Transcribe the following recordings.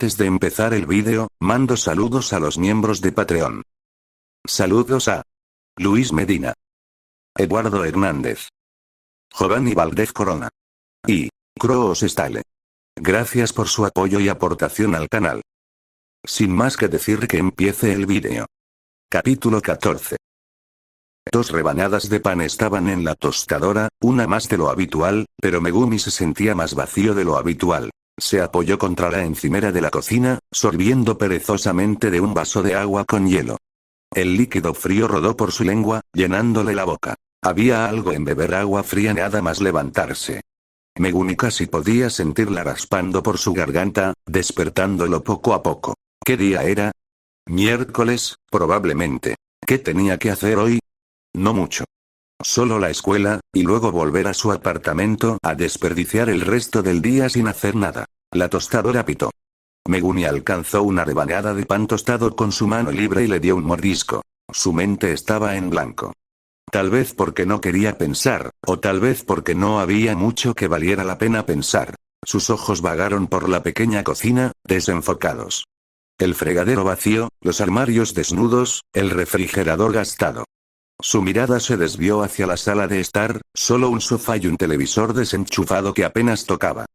Antes de empezar el vídeo, mando saludos a los miembros de Patreon. Saludos a Luis Medina, Eduardo Hernández, Giovanni Valdez Corona y Kroos Stale. Gracias por su apoyo y aportación al canal. Sin más que decir, que empiece el vídeo. Capítulo 14. 2 rebanadas de pan estaban en la tostadora, una más de lo habitual, pero Megumi se sentía más vacío de lo habitual. Se apoyó contra la encimera de la cocina, sorbiendo perezosamente de un vaso de agua con hielo. El líquido frío rodó por su lengua, llenándole la boca. Había algo en beber agua fría nada más levantarse. Megumi casi podía sentirla raspando por su garganta, despertándolo poco a poco. ¿Qué día era? Miércoles, probablemente. ¿Qué tenía que hacer hoy? No mucho. Solo la escuela, y luego volver a su apartamento a desperdiciar el resto del día sin hacer nada. La tostadora pitó. Megumi alcanzó una rebanada de pan tostado con su mano libre y le dio un mordisco. Su mente estaba en blanco. Tal vez porque no quería pensar, o tal vez porque no había mucho que valiera la pena pensar. Sus ojos vagaron por la pequeña cocina, desenfocados. El fregadero vacío, los armarios desnudos, el refrigerador gastado. Su mirada se desvió hacia la sala de estar, solo un sofá y un televisor desenchufado que apenas tocaba.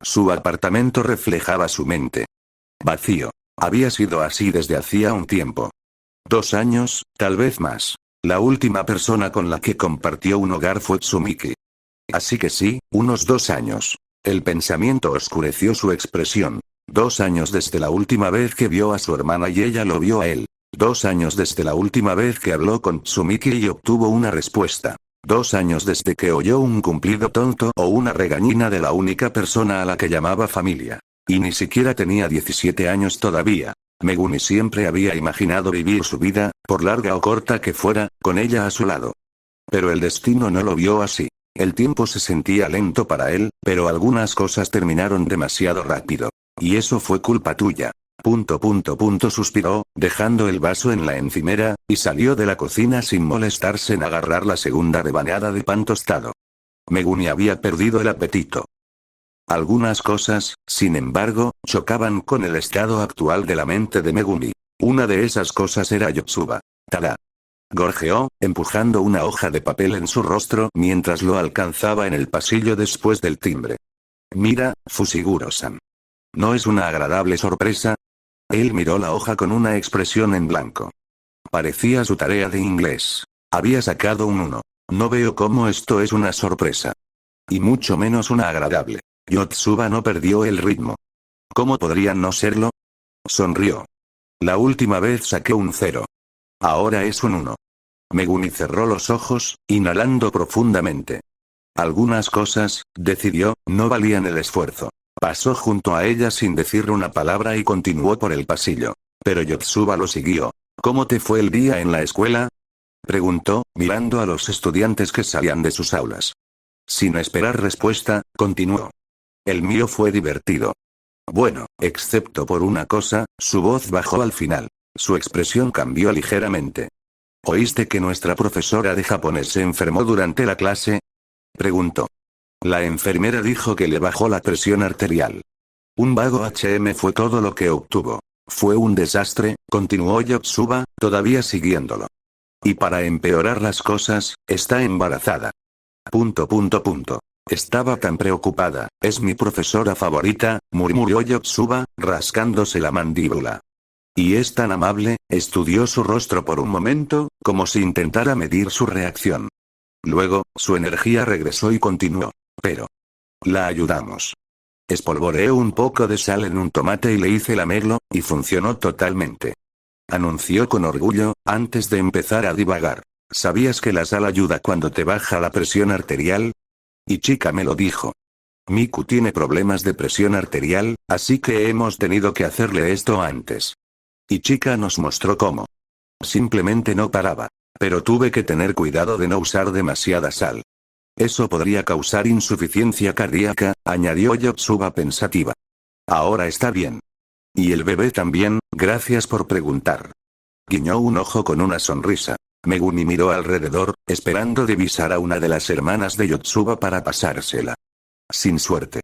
Su apartamento reflejaba su mente. Vacío. Había sido así desde hacía un tiempo. 2 años, tal vez más. La última persona con la que compartió un hogar fue Tsumiki. Así que sí, unos 2 años. El pensamiento oscureció su expresión. 2 años desde la última vez que vio a su hermana y ella lo vio a él. 2 años desde la última vez que habló con Tsumiki y obtuvo una respuesta. 2 años desde que oyó un cumplido tonto o una regañina de la única persona a la que llamaba familia. Y ni siquiera tenía 17 años todavía. Megumi siempre había imaginado vivir su vida, por larga o corta que fuera, con ella a su lado. Pero el destino no lo vio así. El tiempo se sentía lento para él, pero algunas cosas terminaron demasiado rápido. Y eso fue culpa tuya. Suspiró, dejando el vaso en la encimera, y salió de la cocina sin molestarse en agarrar la segunda rebanada de pan tostado. Megumi había perdido el apetito. Algunas cosas, sin embargo, chocaban con el estado actual de la mente de Megumi. Una de esas cosas era Yotsuba. Tada. Gorjeó, empujando una hoja de papel en su rostro mientras lo alcanzaba en el pasillo después del timbre. Mira, Fushiguro-san. ¿No es una agradable sorpresa? Él miró la hoja con una expresión en blanco. Parecía su tarea de inglés. Había sacado un 1. No veo cómo esto es una sorpresa. Y mucho menos una agradable. Yotsuba no perdió el ritmo. ¿Cómo podría no serlo? Sonrió. La última vez saqué un 0. Ahora es un 1. Megumi cerró los ojos, inhalando profundamente. Algunas cosas, decidió, no valían el esfuerzo. Pasó junto a ella sin decir una palabra y continuó por el pasillo. Pero Yotsuba lo siguió. ¿Cómo te fue el día en la escuela? Preguntó, mirando a los estudiantes que salían de sus aulas. Sin esperar respuesta, continuó. El mío fue divertido. Bueno, excepto por una cosa, su voz bajó al final. Su expresión cambió ligeramente. ¿Oíste que nuestra profesora de japonés se enfermó durante la clase? Preguntó. La enfermera dijo que le bajó la presión arterial. Un vago fue todo lo que obtuvo. Fue un desastre, continuó Yotsuba, todavía siguiéndolo. Y para empeorar las cosas, está embarazada. Estaba tan preocupada. Es mi profesora favorita, murmuró Yotsuba, rascándose la mandíbula. Y es tan amable, estudió su rostro por un momento, como si intentara medir su reacción. Luego, su energía regresó y continuó. Pero la ayudamos. Espolvoreé un poco de sal en un tomate y le hice lamerlo, y funcionó totalmente. Anunció con orgullo, antes de empezar a divagar. ¿Sabías que la sal ayuda cuando te baja la presión arterial? Y Chica me lo dijo. Miku tiene problemas de presión arterial, así que hemos tenido que hacerle esto antes. Y Chica nos mostró cómo. Simplemente no paraba. Pero tuve que tener cuidado de no usar demasiada sal. Eso podría causar insuficiencia cardíaca, añadió Yotsuba pensativa. Ahora está bien. Y el bebé también, gracias por preguntar. Guiñó un ojo con una sonrisa. Megumi miró alrededor, esperando divisar a una de las hermanas de Yotsuba para pasársela. Sin suerte.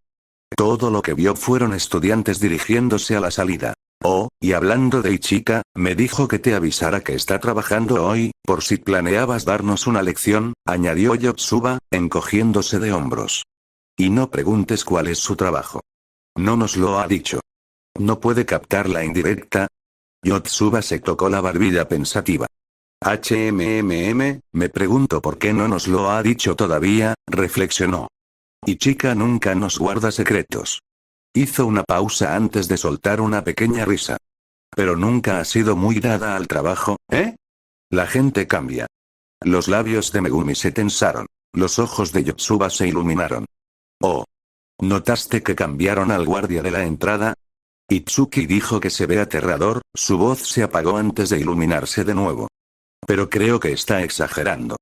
Todo lo que vio fueron estudiantes dirigiéndose a la salida. Oh, y hablando de Ichika, me dijo que te avisara que está trabajando hoy, por si planeabas darnos una lección, añadió Yotsuba, encogiéndose de hombros. Y no preguntes cuál es su trabajo. No nos lo ha dicho. ¿No puede captar la indirecta? Yotsuba se tocó la barbilla pensativa. Me pregunto por qué no nos lo ha dicho todavía, reflexionó. Ichika nunca nos guarda secretos. Hizo una pausa antes de soltar una pequeña risa. Pero nunca ha sido muy dada al trabajo, ¿eh? La gente cambia. Los labios de Megumi se tensaron. Los ojos de Yotsuba se iluminaron. Oh. ¿Notaste que cambiaron al guardia de la entrada? Itsuki dijo que se ve aterrador, su voz se apagó antes de iluminarse de nuevo. Pero creo que está exagerando.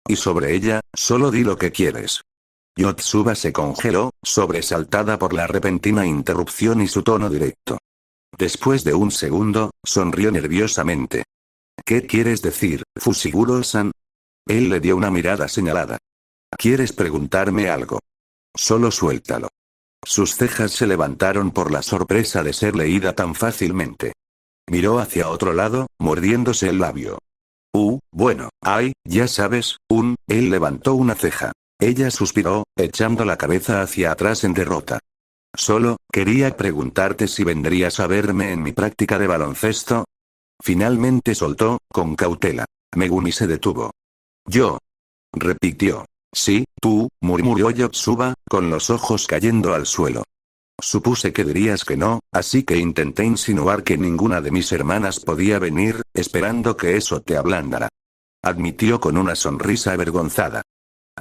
Y sobre ella, solo di lo que quieres. Yotsuba se congeló, sobresaltada por la repentina interrupción y su tono directo. Después de un segundo, sonrió nerviosamente. ¿Qué quieres decir, Fushiguro-san? Él le dio una mirada señalada. ¿Quieres preguntarme algo? Solo suéltalo. Sus cejas se levantaron por la sorpresa de ser leída tan fácilmente. Miró hacia otro lado, mordiéndose el labio. Bueno, ya sabes, él levantó una ceja. Ella suspiró, echando la cabeza hacia atrás en derrota. Solo, quería preguntarte si vendrías a verme en mi práctica de baloncesto. Finalmente soltó, con cautela. Megumi se detuvo. Yo. Repitió. Sí, tú, murmuró Yotsuba, con los ojos cayendo al suelo. Supuse que dirías que no, así que intenté insinuar que ninguna de mis hermanas podía venir, esperando que eso te ablandara. Admitió con una sonrisa avergonzada.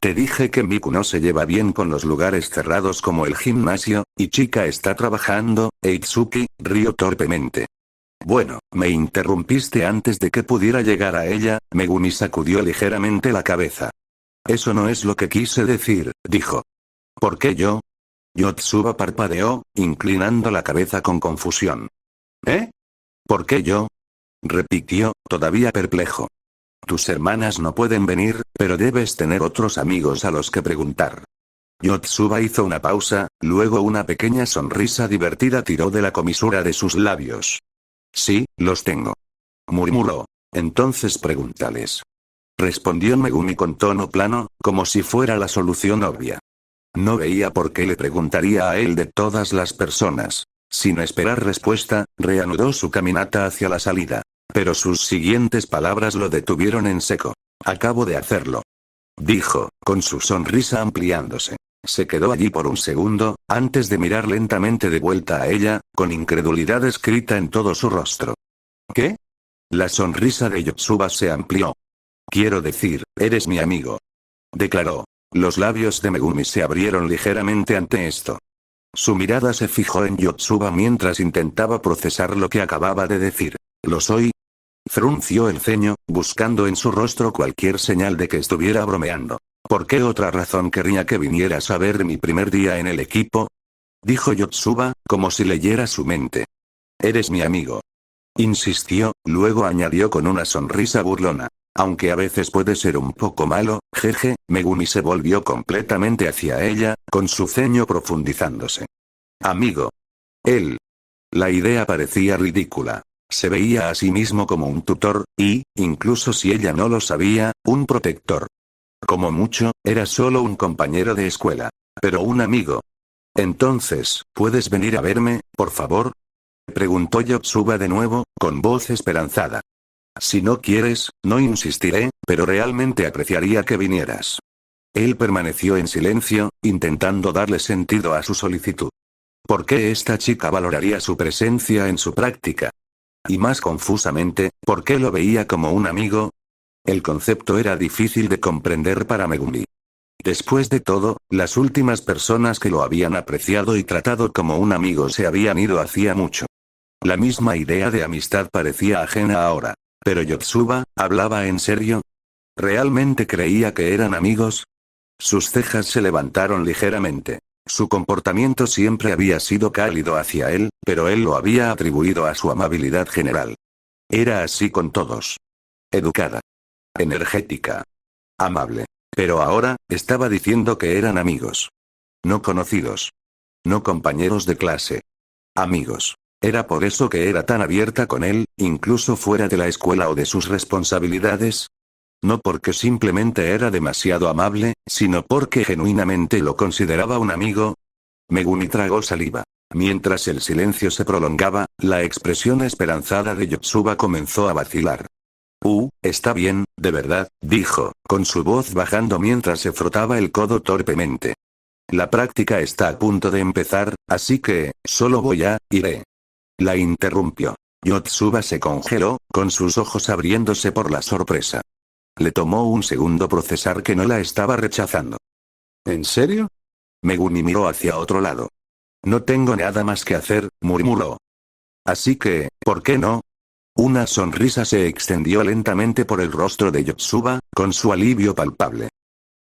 Te dije que Miku no se lleva bien con los lugares cerrados como el gimnasio, y Chika está trabajando, Itsuki rió torpemente. Bueno, me interrumpiste antes de que pudiera llegar a ella, Megumi sacudió ligeramente la cabeza. Eso no es lo que quise decir, dijo. ¿Por qué yo? Yotsuba parpadeó, inclinando la cabeza con confusión. ¿Eh? ¿Por qué yo? Repitió, todavía perplejo. Tus hermanas no pueden venir, pero debes tener otros amigos a los que preguntar. Yotsuba hizo una pausa, luego una pequeña sonrisa divertida tiró de la comisura de sus labios. Sí, los tengo. Murmuró. Entonces pregúntales. Respondió Megumi con tono plano, como si fuera la solución obvia. No veía por qué le preguntaría a él de todas las personas. Sin esperar respuesta, reanudó su caminata hacia la salida. Pero sus siguientes palabras lo detuvieron en seco. Acabo de hacerlo. Dijo, con su sonrisa ampliándose. Se quedó allí por un segundo, antes de mirar lentamente de vuelta a ella, con incredulidad escrita en todo su rostro. ¿Qué? La sonrisa de Yotsuba se amplió. Quiero decir, eres mi amigo. Declaró. Los labios de Megumi se abrieron ligeramente ante esto. Su mirada se fijó en Yotsuba mientras intentaba procesar lo que acababa de decir. ¿Lo soy? Frunció el ceño, buscando en su rostro cualquier señal de que estuviera bromeando. ¿Por qué otra razón querría que vinieras a ver mi primer día en el equipo? Dijo Yotsuba, como si leyera su mente. Eres mi amigo. Insistió, luego añadió con una sonrisa burlona. Aunque a veces puede ser un poco malo, jeje, Megumi se volvió completamente hacia ella, con su ceño profundizándose. Amigo. Él. La idea parecía ridícula. Se veía a sí mismo como un tutor, y, incluso si ella no lo sabía, un protector. Como mucho, era solo un compañero de escuela. Pero un amigo. Entonces, ¿puedes venir a verme, por favor? Preguntó Yotsuba de nuevo, con voz esperanzada. Si no quieres, no insistiré, pero realmente apreciaría que vinieras. Él permaneció en silencio, intentando darle sentido a su solicitud. ¿Por qué esta chica valoraría su presencia en su práctica? Y más confusamente, ¿por qué lo veía como un amigo? El concepto era difícil de comprender para Megumi. Después de todo, las últimas personas que lo habían apreciado y tratado como un amigo se habían ido hacía mucho. La misma idea de amistad parecía ajena ahora. Pero Yotsuba, ¿hablaba en serio? ¿Realmente creía que eran amigos? Sus cejas se levantaron ligeramente. Su comportamiento siempre había sido cálido hacia él, pero él lo había atribuido a su amabilidad general. Era así con todos. Educada. Energética. Amable. Pero ahora, estaba diciendo que eran amigos. No conocidos. No compañeros de clase. Amigos. Era por eso que era tan abierta con él, incluso fuera de la escuela o de sus responsabilidades. No porque simplemente era demasiado amable, sino porque genuinamente lo consideraba un amigo. Megumi tragó saliva. Mientras el silencio se prolongaba, la expresión esperanzada de Yotsuba comenzó a vacilar. Está bien, de verdad, dijo, con su voz bajando mientras se frotaba el codo torpemente. La práctica está a punto de empezar, así que, solo iré. La interrumpió. Yotsuba se congeló, con sus ojos abriéndose por la sorpresa. Le tomó un segundo procesar que no la estaba rechazando. ¿En serio? Megumi miró hacia otro lado. No tengo nada más que hacer, murmuró. Así que, ¿por qué no? Una sonrisa se extendió lentamente por el rostro de Yotsuba, con su alivio palpable.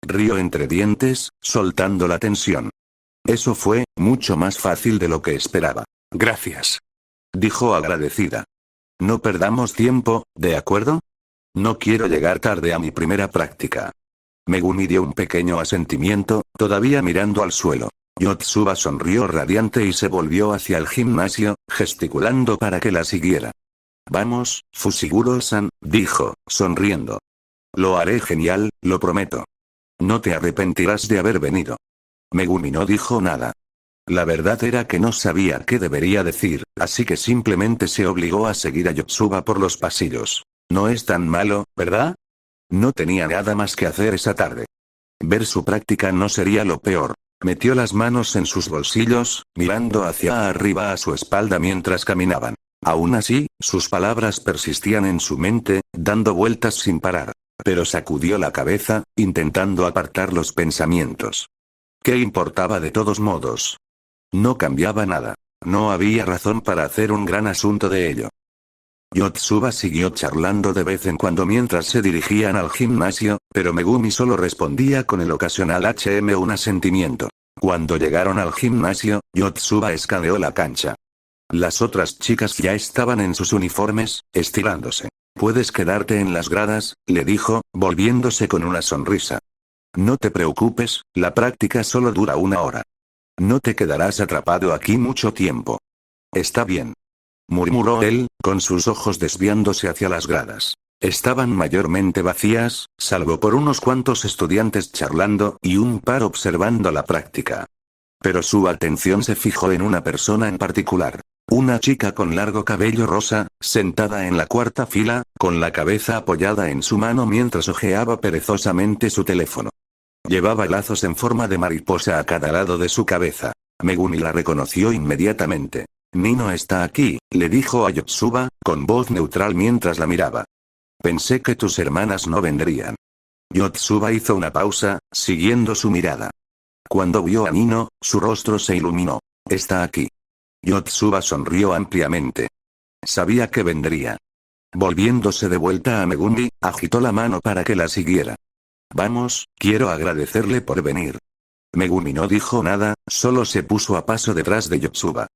Rió entre dientes, soltando la tensión. Eso fue, mucho más fácil de lo que esperaba. Gracias. Dijo agradecida. No perdamos tiempo, ¿de acuerdo? No quiero llegar tarde a mi primera práctica. Megumi dio un pequeño asentimiento, todavía mirando al suelo. Yotsuba sonrió radiante y se volvió hacia el gimnasio, gesticulando para que la siguiera. Vamos, Fushiguro-san, dijo, sonriendo. Lo haré genial, lo prometo. No te arrepentirás de haber venido. Megumi no dijo nada. La verdad era que no sabía qué debería decir, así que simplemente se obligó a seguir a Yotsuba por los pasillos. No es tan malo, ¿verdad? No tenía nada más que hacer esa tarde. Ver su práctica no sería lo peor. Metió las manos en sus bolsillos, mirando hacia arriba a su espalda mientras caminaban. Aún así, sus palabras persistían en su mente, dando vueltas sin parar. Pero sacudió la cabeza, intentando apartar los pensamientos. ¿Qué importaba de todos modos? No cambiaba nada. No había razón para hacer un gran asunto de ello. Yotsuba siguió charlando de vez en cuando mientras se dirigían al gimnasio, pero Megumi solo respondía con el ocasional un asentimiento. Cuando llegaron al gimnasio, Yotsuba escaneó la cancha. Las otras chicas ya estaban en sus uniformes, estirándose. Puedes quedarte en las gradas, le dijo, volviéndose con una sonrisa. No te preocupes, la práctica solo dura 1 hora. No te quedarás atrapado aquí mucho tiempo. Está bien. Murmuró él, con sus ojos desviándose hacia las gradas. Estaban mayormente vacías, salvo por unos cuantos estudiantes charlando y un par observando la práctica. Pero su atención se fijó en una persona en particular. Una chica con largo cabello rosa, sentada en la cuarta fila, con la cabeza apoyada en su mano mientras hojeaba perezosamente su teléfono. Llevaba lazos en forma de mariposa a cada lado de su cabeza. Megumi la reconoció inmediatamente. Nino está aquí, le dijo a Yotsuba, con voz neutral mientras la miraba. Pensé que tus hermanas no vendrían. Yotsuba hizo una pausa, siguiendo su mirada. Cuando vio a Nino, su rostro se iluminó. Está aquí. Yotsuba sonrió ampliamente. Sabía que vendría. Volviéndose de vuelta a Megumi, agitó la mano para que la siguiera. Vamos, quiero agradecerle por venir. Megumi no dijo nada, solo se puso a paso detrás de Yotsuba.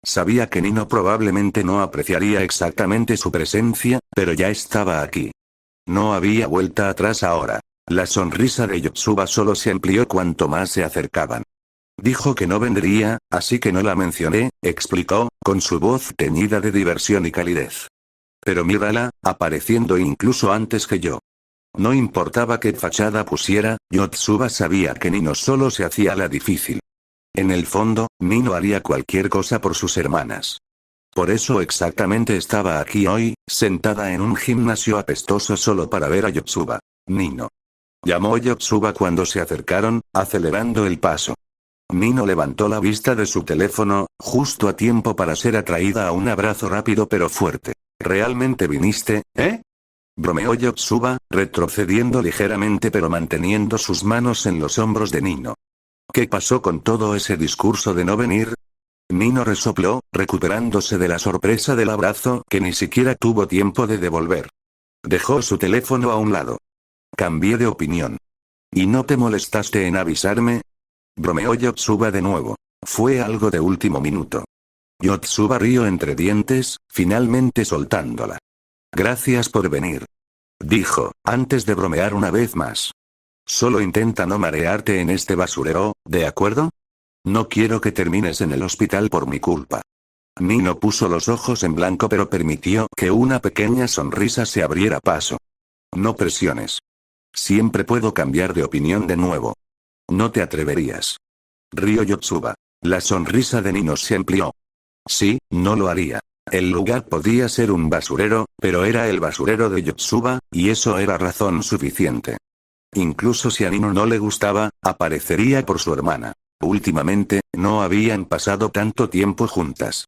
Sabía que Nino probablemente no apreciaría exactamente su presencia, pero ya estaba aquí. No había vuelta atrás ahora. La sonrisa de Yotsuba solo se amplió cuanto más se acercaban. Dijo que no vendría, así que no la mencioné, explicó, con su voz teñida de diversión y calidez. Pero mírala, apareciendo incluso antes que yo. No importaba qué fachada pusiera, Yotsuba sabía que Nino solo se hacía la difícil. En el fondo, Nino haría cualquier cosa por sus hermanas. Por eso exactamente estaba aquí hoy, sentada en un gimnasio apestoso solo para ver a Yotsuba. Nino. Llamó Yotsuba cuando se acercaron, acelerando el paso. Nino levantó la vista de su teléfono, justo a tiempo para ser atraída a un abrazo rápido pero fuerte. ¿Realmente viniste, eh? Bromeó Yotsuba, retrocediendo ligeramente pero manteniendo sus manos en los hombros de Nino. ¿Qué pasó con todo ese discurso de no venir? Nino resopló, recuperándose de la sorpresa del abrazo que ni siquiera tuvo tiempo de devolver. Dejó su teléfono a un lado. Cambié de opinión. ¿Y no te molestaste en avisarme? Bromeó Yotsuba de nuevo. Fue algo de último minuto. Yotsuba rió entre dientes, finalmente soltándola. Gracias por venir. Dijo, antes de bromear una vez más. Solo intenta no marearte en este basurero, ¿de acuerdo? No quiero que termines en el hospital por mi culpa. Nino puso los ojos en blanco pero permitió que una pequeña sonrisa se abriera paso. No presiones. Siempre puedo cambiar de opinión de nuevo. No te atreverías. Rió Yotsuba. La sonrisa de Nino se amplió. Sí, no lo haría. El lugar podía ser un basurero, pero era el basurero de Yotsuba, y eso era razón suficiente. Incluso si a Nino no le gustaba, aparecería por su hermana. Últimamente, no habían pasado tanto tiempo juntas.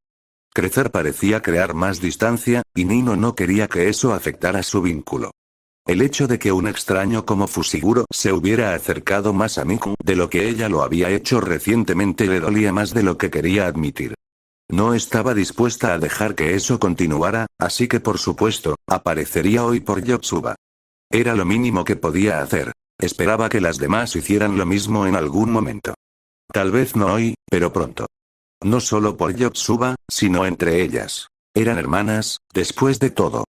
Crecer parecía crear más distancia, y Nino no quería que eso afectara su vínculo. El hecho de que un extraño como Fushiguro se hubiera acercado más a Miku de lo que ella lo había hecho recientemente le dolía más de lo que quería admitir. No estaba dispuesta a dejar que eso continuara, así que por supuesto, aparecería hoy por Yotsuba. Era lo mínimo que podía hacer. Esperaba que las demás hicieran lo mismo en algún momento. Tal vez no hoy, pero pronto. No solo por Yotsuba, sino entre ellas. Eran hermanas, después de todo.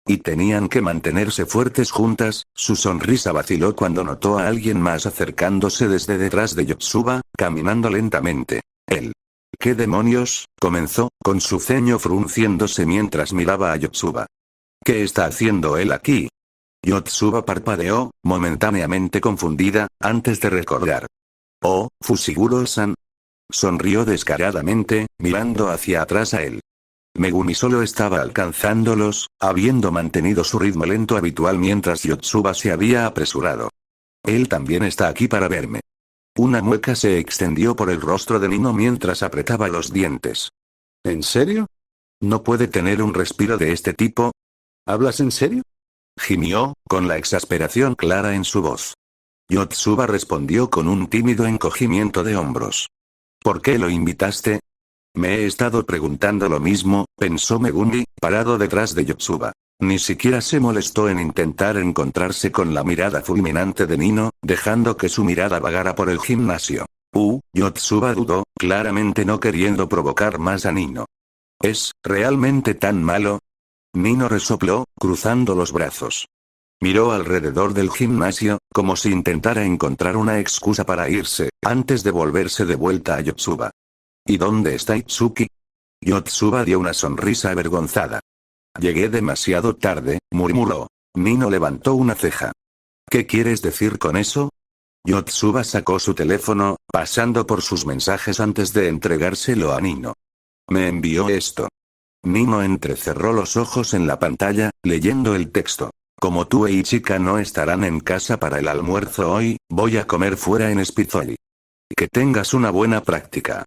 Y tenían que mantenerse fuertes juntas. Su sonrisa vaciló cuando notó a alguien más acercándose desde detrás de Yotsuba, caminando lentamente. Él. ¿Qué demonios? Comenzó, con su ceño frunciéndose mientras miraba a Yotsuba. ¿Qué está haciendo él aquí? Yotsuba parpadeó, momentáneamente confundida, antes de recordar. Oh, Fushiguro-san. Sonrió descaradamente, mirando hacia atrás a él. Megumi solo estaba alcanzándolos, habiendo mantenido su ritmo lento habitual mientras Yotsuba se había apresurado. Él también está aquí para verme. Una mueca se extendió por el rostro de Nino mientras apretaba los dientes. ¿En serio? ¿No puede tener un respiro de este tipo? ¿Hablas en serio? Gimió, con la exasperación clara en su voz. Yotsuba respondió con un tímido encogimiento de hombros. ¿Por qué lo invitaste? Me he estado preguntando lo mismo, pensó Megumi, parado detrás de Yotsuba. Ni siquiera se molestó en intentar encontrarse con la mirada fulminante de Nino, dejando que su mirada vagara por el gimnasio. Yotsuba dudó, claramente no queriendo provocar más a Nino. ¿Es realmente tan malo? Nino resopló, cruzando los brazos. Miró alrededor del gimnasio, como si intentara encontrar una excusa para irse, antes de volverse de vuelta a Yotsuba. ¿Y dónde está Itsuki? Yotsuba dio una sonrisa avergonzada. Llegué demasiado tarde, murmuró. Nino levantó una ceja. ¿Qué quieres decir con eso? Yotsuba sacó su teléfono, pasando por sus mensajes antes de entregárselo a Nino. Me envió esto. Nino entrecerró los ojos en la pantalla, leyendo el texto. Como tú e Ichika no estarán en casa para el almuerzo hoy, voy a comer fuera en Spizoli. Que tengas una buena práctica.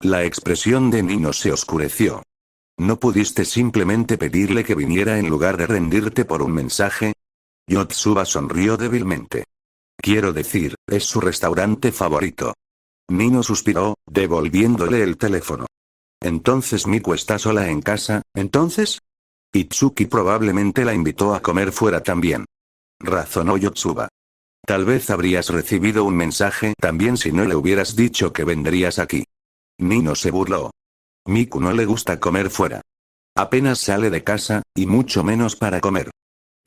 La expresión de Nino se oscureció. ¿No pudiste simplemente pedirle que viniera en lugar de rendirte por un mensaje? Yotsuba sonrió débilmente. Quiero decir, es su restaurante favorito. Nino suspiró, devolviéndole el teléfono. Entonces Miku está sola en casa, ¿entonces? Itsuki probablemente la invitó a comer fuera también. Razonó Yotsuba. Tal vez habrías recibido un mensaje también si no le hubieras dicho que vendrías aquí. Nino se burló. Miku no le gusta comer fuera. Apenas sale de casa, y mucho menos para comer.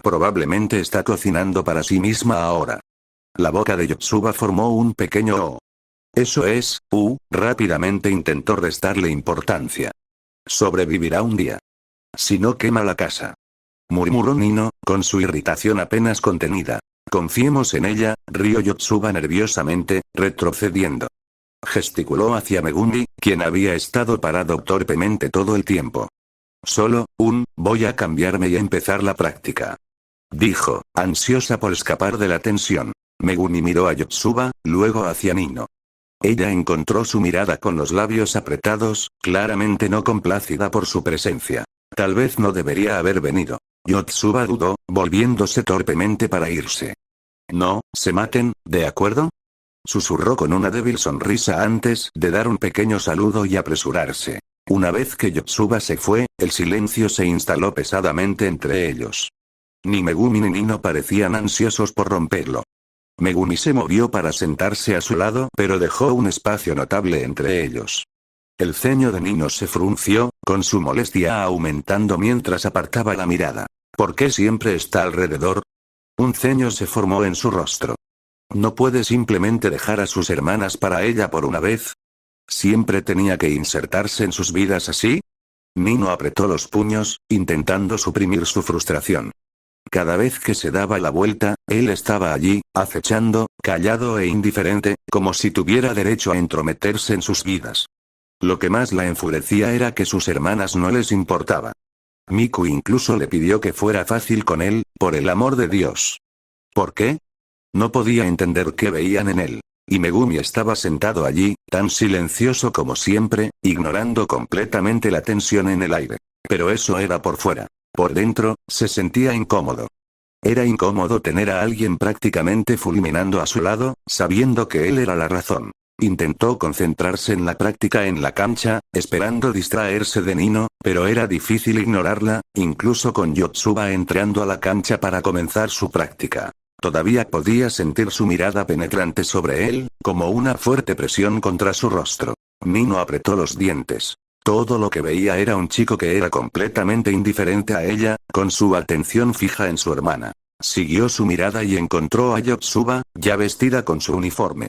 Probablemente está cocinando para sí misma ahora. La boca de Yotsuba formó un pequeño O. Eso es, rápidamente intentó restarle importancia. Sobrevivirá un día. Si no quema la casa. Murmuró Nino, con su irritación apenas contenida. Confiemos en ella, rió Yotsuba nerviosamente, retrocediendo. Gesticuló hacia Megumi, quien había estado parado torpemente todo el tiempo. Solo, voy a cambiarme y empezar la práctica. Dijo, ansiosa por escapar de la tensión. Megumi miró a Yotsuba, luego hacia Nino. Ella encontró su mirada con los labios apretados, claramente no complacida por su presencia. Tal vez no debería haber venido. Yotsuba dudó, volviéndose torpemente para irse. No, se maten, ¿de acuerdo? Susurró con una débil sonrisa antes de dar un pequeño saludo y apresurarse. Una vez que Yotsuba se fue, el silencio se instaló pesadamente entre ellos. Ni Megumi ni Nino parecían ansiosos por romperlo. Megumi se movió para sentarse a su lado, pero dejó un espacio notable entre ellos. El ceño de Nino se frunció, con su molestia aumentando mientras apartaba la mirada. ¿Por qué siempre está alrededor? Un ceño se formó en su rostro. ¿No puede simplemente dejar a sus hermanas para ella por una vez? ¿Siempre tenía que insertarse en sus vidas así? Nino apretó los puños, intentando suprimir su frustración. Cada vez que se daba la vuelta, él estaba allí, acechando, callado e indiferente, como si tuviera derecho a entrometerse en sus vidas. Lo que más la enfurecía era que sus hermanas no les importaba. Miku incluso le pidió que fuera fácil con él, por el amor de Dios. ¿Por qué? No podía entender qué veían en él. Y Megumi estaba sentado allí, tan silencioso como siempre, ignorando completamente la tensión en el aire. Pero eso era por fuera. Por dentro, se sentía incómodo. Era incómodo tener a alguien prácticamente fulminando a su lado, sabiendo que él era la razón. Intentó concentrarse en la práctica en la cancha, esperando distraerse de Nino, pero era difícil ignorarla, incluso con Yotsuba entrando a la cancha para comenzar su práctica. Todavía podía sentir su mirada penetrante sobre él, como una fuerte presión contra su rostro. Nino apretó los dientes. Todo lo que veía era un chico que era completamente indiferente a ella, con su atención fija en su hermana. Siguió su mirada y encontró a Yotsuba, ya vestida con su uniforme.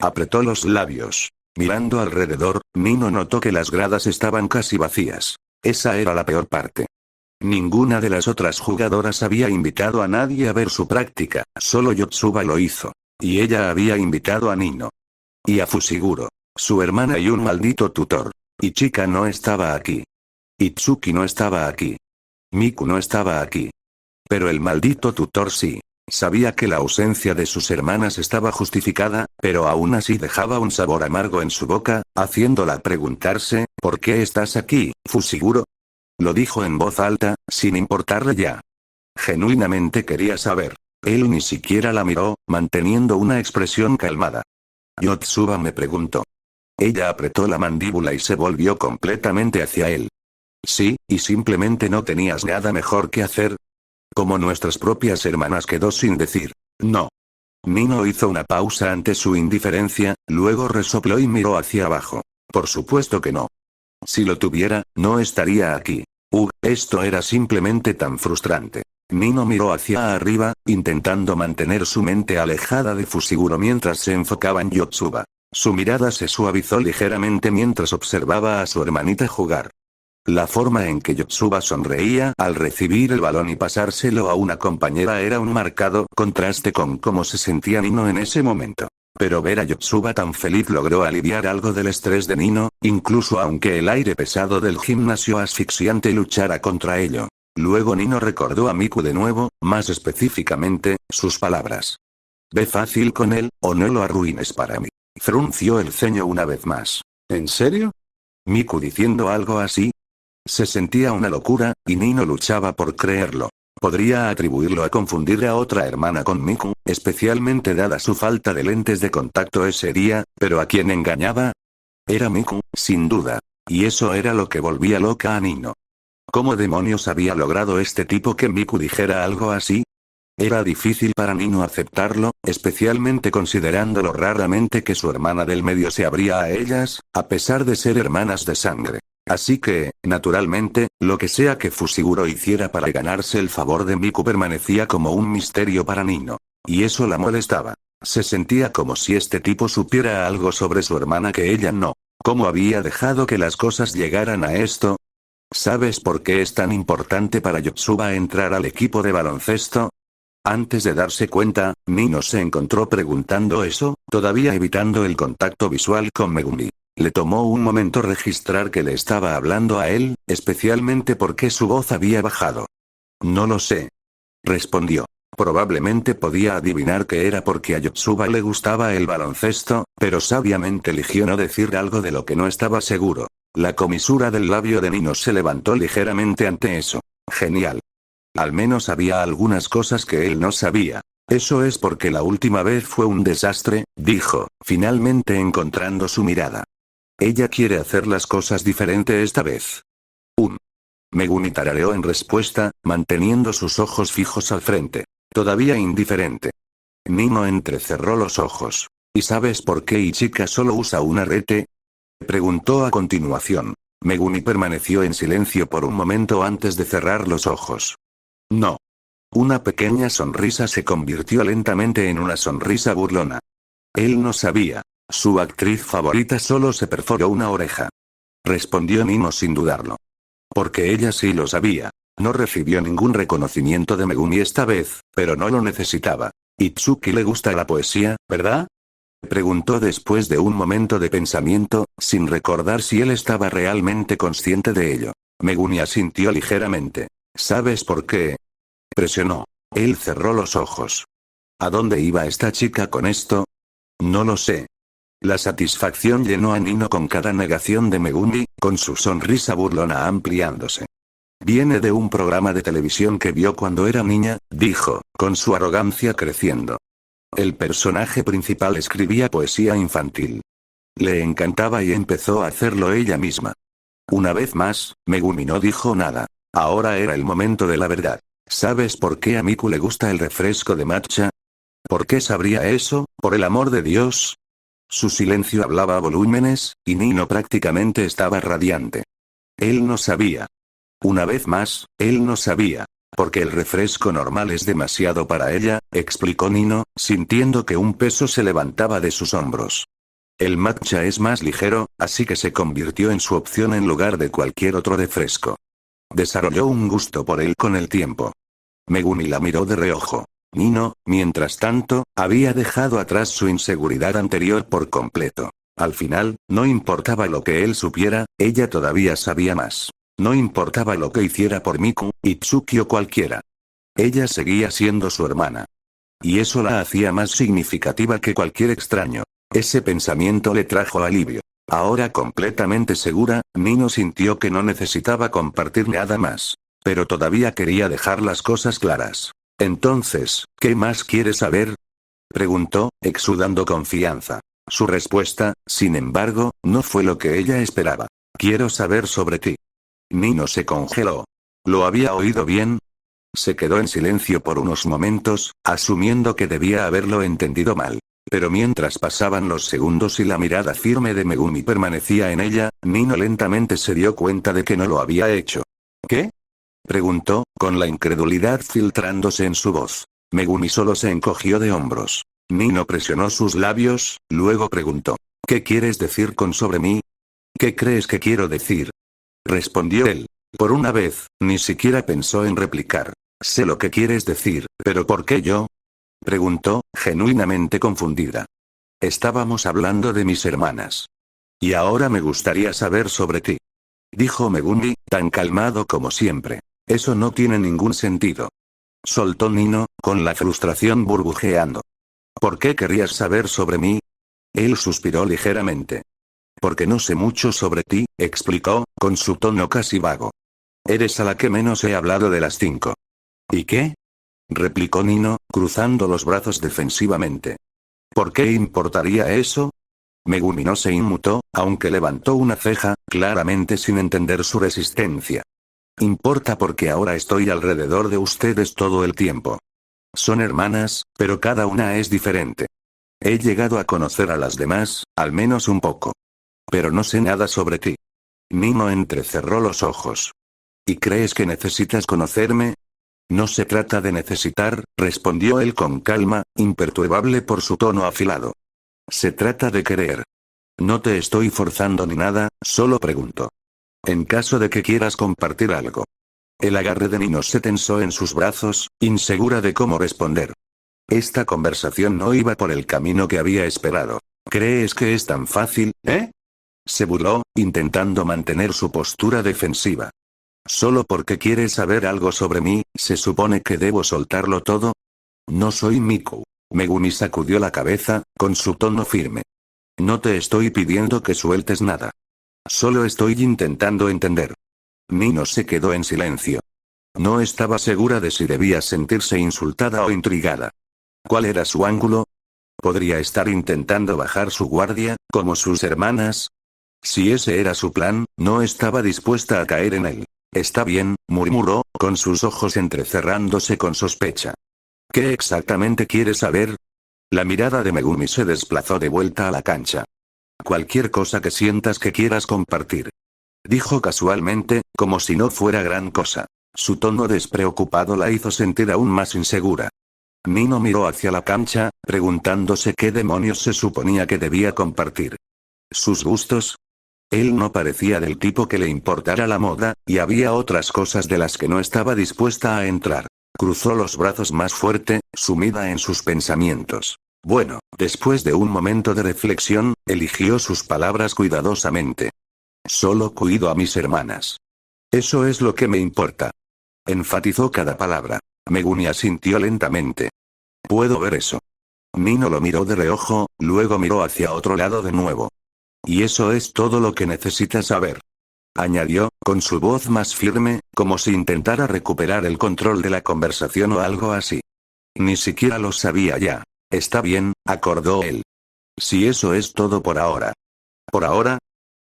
Apretó los labios. Mirando alrededor, Nino notó que las gradas estaban casi vacías. Esa era la peor parte. Ninguna de las otras jugadoras había invitado a nadie a ver su práctica, solo Yotsuba lo hizo. Y ella había invitado a Nino. Y a Fushiguro, su hermana y un maldito tutor. Ichika no estaba aquí. Itsuki no estaba aquí. Miku no estaba aquí. Pero el maldito tutor sí. Sabía que la ausencia de sus hermanas estaba justificada, pero aún así dejaba un sabor amargo en su boca, haciéndola preguntarse, ¿por qué estás aquí, Fushiguro? Lo dijo en voz alta, sin importarle ya. Genuinamente quería saber. Él ni siquiera la miró, manteniendo una expresión calmada. Yotsuba me preguntó. Ella apretó la mandíbula y se volvió completamente hacia él. Sí, y simplemente no tenías nada mejor que hacer. Como nuestras propias hermanas, quedó sin decir. No. Nino hizo una pausa ante su indiferencia, luego resopló y miró hacia abajo. Por supuesto que no. Si lo tuviera, no estaría aquí. Esto era simplemente tan frustrante. Nino miró hacia arriba, intentando mantener su mente alejada de Fushiguro mientras se enfocaba en Yotsuba. Su mirada se suavizó ligeramente mientras observaba a su hermanita jugar. La forma en que Yotsuba sonreía al recibir el balón y pasárselo a una compañera era un marcado contraste con cómo se sentía Nino en ese momento. Pero ver a Yotsuba tan feliz logró aliviar algo del estrés de Nino, incluso aunque el aire pesado del gimnasio asfixiante luchara contra ello. Luego Nino recordó a Miku de nuevo, más específicamente, sus palabras. Ve fácil con él, o no lo arruines para mí. Frunció el ceño una vez más. ¿En serio? Miku diciendo algo así. Se sentía una locura, y Nino luchaba por creerlo. Podría atribuirlo a confundir a otra hermana con Miku, especialmente dada su falta de lentes de contacto ese día, pero ¿a quién engañaba? Era Miku, sin duda. Y eso era lo que volvía loca a Nino. ¿Cómo demonios había logrado este tipo que Miku dijera algo así? Era difícil para Nino aceptarlo, especialmente considerando lo raramente que su hermana del medio se abría a ellas, a pesar de ser hermanas de sangre. Así que, naturalmente, lo que sea que Fushiguro hiciera para ganarse el favor de Miku permanecía como un misterio para Nino. Y eso la molestaba. Se sentía como si este tipo supiera algo sobre su hermana que ella no. ¿Cómo había dejado que las cosas llegaran a esto? ¿Sabes por qué es tan importante para Yotsuba entrar al equipo de baloncesto? Antes de darse cuenta, Nino se encontró preguntando eso, todavía evitando el contacto visual con Megumi. Le tomó un momento registrar que le estaba hablando a él, especialmente porque su voz había bajado. No lo sé. Respondió. Probablemente podía adivinar que era porque a Yotsuba le gustaba el baloncesto, pero sabiamente eligió no decir algo de lo que no estaba seguro. La comisura del labio de Nino se levantó ligeramente ante eso. Genial. Al menos había algunas cosas que él no sabía. Eso es porque la última vez fue un desastre, dijo, finalmente encontrando su mirada. Ella quiere hacer las cosas diferente esta vez. Megumi tarareó en respuesta, manteniendo sus ojos fijos al frente. Todavía indiferente. Nino entrecerró los ojos. ¿Y sabes por qué Ichika solo usa un arete? Preguntó a continuación. Megumi permaneció en silencio por un momento antes de cerrar los ojos. No. Una pequeña sonrisa se convirtió lentamente en una sonrisa burlona. Él no sabía. Su actriz favorita solo se perforó una oreja. Respondió Nino sin dudarlo. Porque ella sí lo sabía. No recibió ningún reconocimiento de Megumi esta vez, pero no lo necesitaba. Itsuki le gusta la poesía, ¿verdad? Preguntó después de un momento de pensamiento, sin recordar si él estaba realmente consciente de ello. Megumi asintió ligeramente. ¿Sabes por qué? Presionó. Él cerró los ojos. ¿A dónde iba esta chica con esto? No lo sé. La satisfacción llenó a Nino con cada negación de Megumi, con su sonrisa burlona ampliándose. Viene de un programa de televisión que vio cuando era niña, dijo, con su arrogancia creciendo. El personaje principal escribía poesía infantil. Le encantaba y empezó a hacerlo ella misma. Una vez más, Megumi no dijo nada. Ahora era el momento de la verdad. ¿Sabes por qué a Miku le gusta el refresco de matcha? ¿Por qué sabría eso, por el amor de Dios? Su silencio hablaba a volúmenes, y Nino prácticamente estaba radiante. Él no sabía. Una vez más, él no sabía. Porque el refresco normal es demasiado para ella, explicó Nino, sintiendo que un peso se levantaba de sus hombros. El matcha es más ligero, así que se convirtió en su opción en lugar de cualquier otro refresco. Desarrolló un gusto por él con el tiempo. Megumi la miró de reojo. Nino, mientras tanto, había dejado atrás su inseguridad anterior por completo. Al final, no importaba lo que él supiera, ella todavía sabía más. No importaba lo que hiciera por Miku, Itsuki o cualquiera. Ella seguía siendo su hermana. Y eso la hacía más significativa que cualquier extraño. Ese pensamiento le trajo alivio. Ahora completamente segura, Nino sintió que no necesitaba compartir nada más. Pero todavía quería dejar las cosas claras. Entonces, ¿qué más quieres saber? Preguntó, exudando confianza. Su respuesta, sin embargo, no fue lo que ella esperaba. Quiero saber sobre ti. Nino se congeló. ¿Lo había oído bien? Se quedó en silencio por unos momentos, asumiendo que debía haberlo entendido mal. Pero mientras pasaban los segundos y la mirada firme de Megumi permanecía en ella, Nino lentamente se dio cuenta de que no lo había hecho. ¿Qué? Preguntó, con la incredulidad filtrándose en su voz. Megumi solo se encogió de hombros. Nino presionó sus labios, luego preguntó. ¿Qué quieres decir con sobre mí? ¿Qué crees que quiero decir? Respondió él. Por una vez, ni siquiera pensó en replicar. Sé lo que quieres decir, pero ¿por qué yo? Preguntó, genuinamente confundida. Estábamos hablando de mis hermanas. Y ahora me gustaría saber sobre ti. Dijo Megumi, tan calmado como siempre. Eso no tiene ningún sentido. Soltó Nino, con la frustración burbujeando. ¿Por qué querrías saber sobre mí? Él suspiró ligeramente. Porque no sé mucho sobre ti, explicó, con su tono casi vago. Eres a la que menos he hablado de las 5. ¿Y qué? Replicó Nino, cruzando los brazos defensivamente. ¿Por qué importaría eso? Megumi no se inmutó, aunque levantó una ceja, claramente sin entender su resistencia. Importa porque ahora estoy alrededor de ustedes todo el tiempo. Son hermanas, pero cada una es diferente. He llegado a conocer a las demás, al menos un poco. Pero no sé nada sobre ti. Nino entrecerró los ojos. ¿Y crees que necesitas conocerme? No se trata de necesitar, respondió él con calma, imperturbable por su tono afilado. Se trata de querer. No te estoy forzando ni nada, solo pregunto. En caso de que quieras compartir algo. El agarre de Nino se tensó en sus brazos, insegura de cómo responder. Esta conversación no iba por el camino que había esperado. ¿Crees que es tan fácil, eh? Se burló, intentando mantener su postura defensiva. ¿Solo porque quieres saber algo sobre mí, se supone que debo soltarlo todo? No soy Miku. Megumi sacudió la cabeza, con su tono firme. No te estoy pidiendo que sueltes nada. Solo estoy intentando entender. Nino se quedó en silencio. No estaba segura de si debía sentirse insultada o intrigada. ¿Cuál era su ángulo? ¿Podría estar intentando bajar su guardia, como sus hermanas? Si ese era su plan, no estaba dispuesta a caer en él. Está bien, murmuró, con sus ojos entrecerrándose con sospecha. ¿Qué exactamente quieres saber? La mirada de Megumi se desplazó de vuelta a la cancha. Cualquier cosa que sientas que quieras compartir. Dijo casualmente, como si no fuera gran cosa. Su tono despreocupado la hizo sentir aún más insegura. Nino miró hacia la cancha, preguntándose qué demonios se suponía que debía compartir. ¿Sus gustos? Él no parecía del tipo que le importara la moda, y había otras cosas de las que no estaba dispuesta a entrar. Cruzó los brazos más fuerte, sumida en sus pensamientos. Bueno, después de un momento de reflexión, eligió sus palabras cuidadosamente. Solo cuido a mis hermanas. Eso es lo que me importa. Enfatizó cada palabra. Megumi asintió lentamente. Puedo ver eso. Nino lo miró de reojo, luego miró hacia otro lado de nuevo. Y eso es todo lo que necesitas saber. Añadió, con su voz más firme, como si intentara recuperar el control de la conversación o algo así. Ni siquiera lo sabía ya. Está bien, acordó él. Si eso es todo por ahora. ¿Por ahora?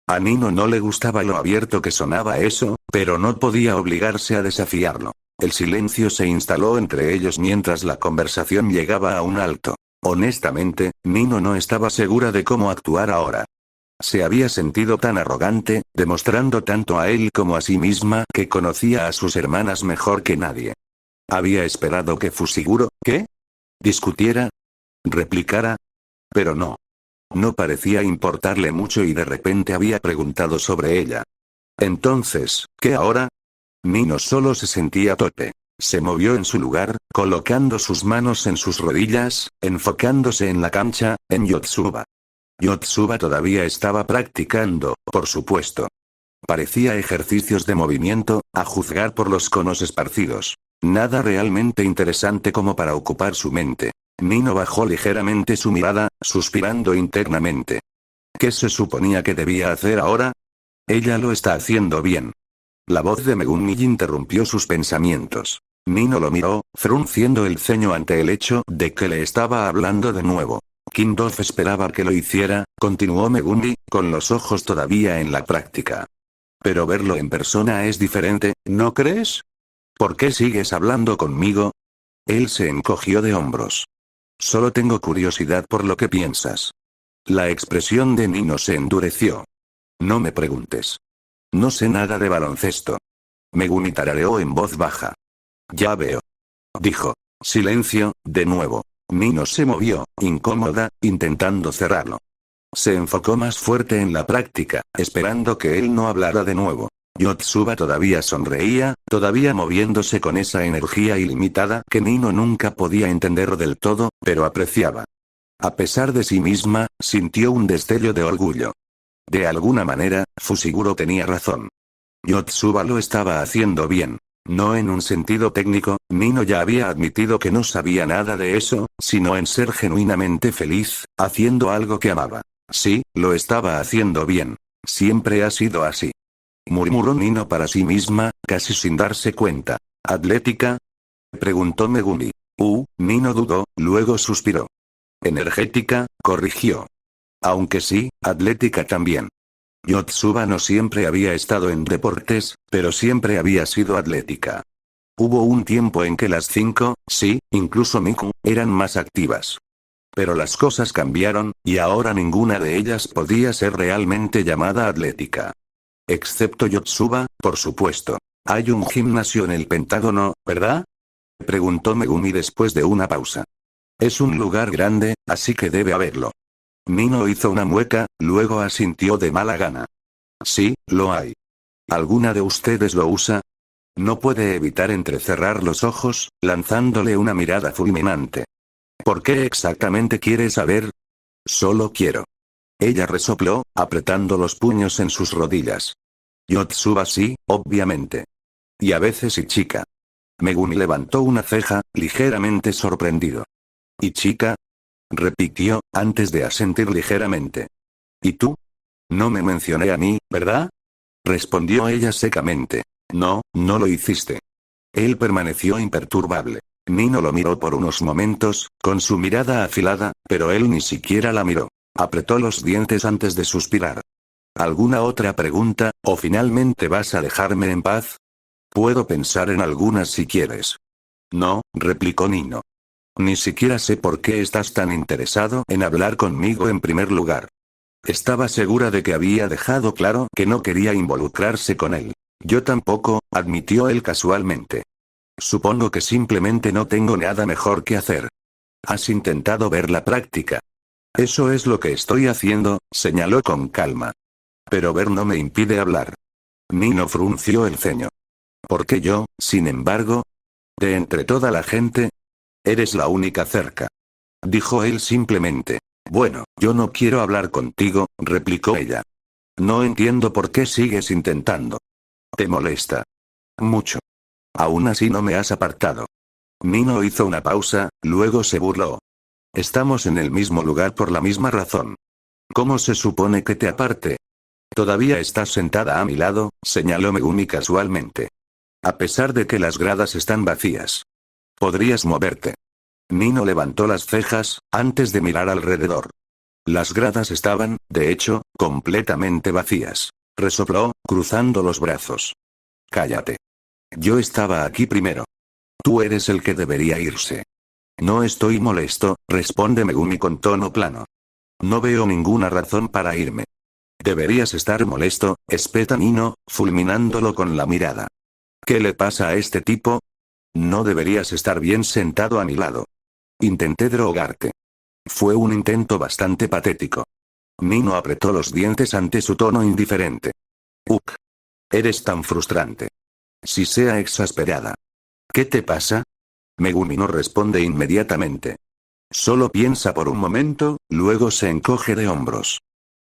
A Nino no le gustaba lo abierto que sonaba eso, pero no podía obligarse a desafiarlo. El silencio se instaló entre ellos mientras la conversación llegaba a un alto. Honestamente, Nino no estaba segura de cómo actuar ahora. Se había sentido tan arrogante, demostrando tanto a él como a sí misma que conocía a sus hermanas mejor que nadie. Había esperado que Fushiguro, ¿qué? ¿Discutiera? ¿Replicara? Pero no. No parecía importarle mucho y de repente había preguntado sobre ella. Entonces, ¿qué ahora? Nino solo se sentía torpe. Se movió en su lugar, colocando sus manos en sus rodillas, enfocándose en la cancha, en Yotsuba. Yotsuba todavía estaba practicando, por supuesto. Parecía ejercicios de movimiento, a juzgar por los conos esparcidos. Nada realmente interesante como para ocupar su mente. Nino bajó ligeramente su mirada, suspirando internamente. ¿Qué se suponía que debía hacer ahora? Ella lo está haciendo bien. La voz de Megumi interrumpió sus pensamientos. Nino lo miró, frunciendo el ceño ante el hecho de que le estaba hablando de nuevo. Kindorf esperaba que lo hiciera, continuó Megumi, con los ojos todavía en la práctica. Pero verlo en persona es diferente, ¿no crees? ¿Por qué sigues hablando conmigo? Él se encogió de hombros. Solo tengo curiosidad por lo que piensas. La expresión de Nino se endureció. No me preguntes. No sé nada de baloncesto. Megumi tarareó en voz baja. Ya veo. Dijo. Silencio, de nuevo. Nino se movió, incómoda, intentando cerrarlo. Se enfocó más fuerte en la práctica, esperando que él no hablara de nuevo. Yotsuba todavía sonreía, todavía moviéndose con esa energía ilimitada que Nino nunca podía entender del todo, pero apreciaba. A pesar de sí misma, sintió un destello de orgullo. De alguna manera, Fushiguro tenía razón. Yotsuba lo estaba haciendo bien. No en un sentido técnico, Nino ya había admitido que no sabía nada de eso, sino en ser genuinamente feliz, haciendo algo que amaba. Sí, lo estaba haciendo bien. Siempre ha sido así. Murmuró Nino para sí misma, casi sin darse cuenta. ¿Atlética? Preguntó Megumi. Nino dudó, luego suspiró. Energética, corrigió. Aunque sí, atlética también. Yotsuba no siempre había estado en deportes, pero siempre había sido atlética. Hubo un tiempo en que las 5, sí, incluso Miku, eran más activas. Pero las cosas cambiaron, y ahora ninguna de ellas podía ser realmente llamada atlética. Excepto Yotsuba, por supuesto. Hay un gimnasio en el Pentágono, ¿verdad? Preguntó Megumi después de una pausa. Es un lugar grande, así que debe haberlo. Nino hizo una mueca, luego asintió de mala gana. Sí, lo hay. ¿Alguna de ustedes lo usa? No puede evitar entrecerrar los ojos, lanzándole una mirada fulminante. ¿Por qué exactamente quiere saber? Solo quiero. Ella resopló, apretando los puños en sus rodillas. Yotsuba sí, obviamente. Y a veces Ichika. Megumi levantó una ceja, ligeramente sorprendido. ¿Ichika? Repitió, antes de asentir ligeramente. ¿Y tú? No me mencioné a mí, ¿verdad? Respondió ella secamente. No, no lo hiciste. Él permaneció imperturbable. Nino lo miró por unos momentos, con su mirada afilada, pero él ni siquiera la miró. Apretó los dientes antes de suspirar. ¿Alguna otra pregunta, o finalmente vas a dejarme en paz? Puedo pensar en algunas si quieres. No, replicó Nino. Ni siquiera sé por qué estás tan interesado en hablar conmigo en primer lugar. Estaba segura de que había dejado claro que no quería involucrarse con él. Yo tampoco, admitió él casualmente. Supongo que simplemente no tengo nada mejor que hacer. ¿Has intentado ver la práctica? Eso es lo que estoy haciendo, señaló con calma. Pero ver no me impide hablar. Nino frunció el ceño. ¿Por qué yo, sin embargo? De entre toda la gente, eres la única cerca. Dijo él simplemente. Bueno, yo no quiero hablar contigo, replicó ella. No entiendo por qué sigues intentando. ¿Te molesta? Mucho. Aún así no me has apartado. Nino hizo una pausa, luego se burló. Estamos en el mismo lugar por la misma razón. ¿Cómo se supone que te aparte? Todavía estás sentada a mi lado, señaló Megumi casualmente. A pesar de que las gradas están vacías. Podrías moverte. Nino levantó las cejas, antes de mirar alrededor. Las gradas estaban, de hecho, completamente vacías. Resopló, cruzando los brazos. Cállate. Yo estaba aquí primero. Tú eres el que debería irse. No estoy molesto, responde Megumi con tono plano. No veo ninguna razón para irme. Deberías estar molesto, espeta Nino, fulminándolo con la mirada. ¿Qué le pasa a este tipo? No deberías estar bien sentado a mi lado. Intenté drogarte. Fue un intento bastante patético. Nino apretó los dientes ante su tono indiferente. Uk. Eres tan frustrante. Si sea exasperada. ¿Qué te pasa? Megumi no responde inmediatamente. Solo piensa por un momento, luego se encoge de hombros.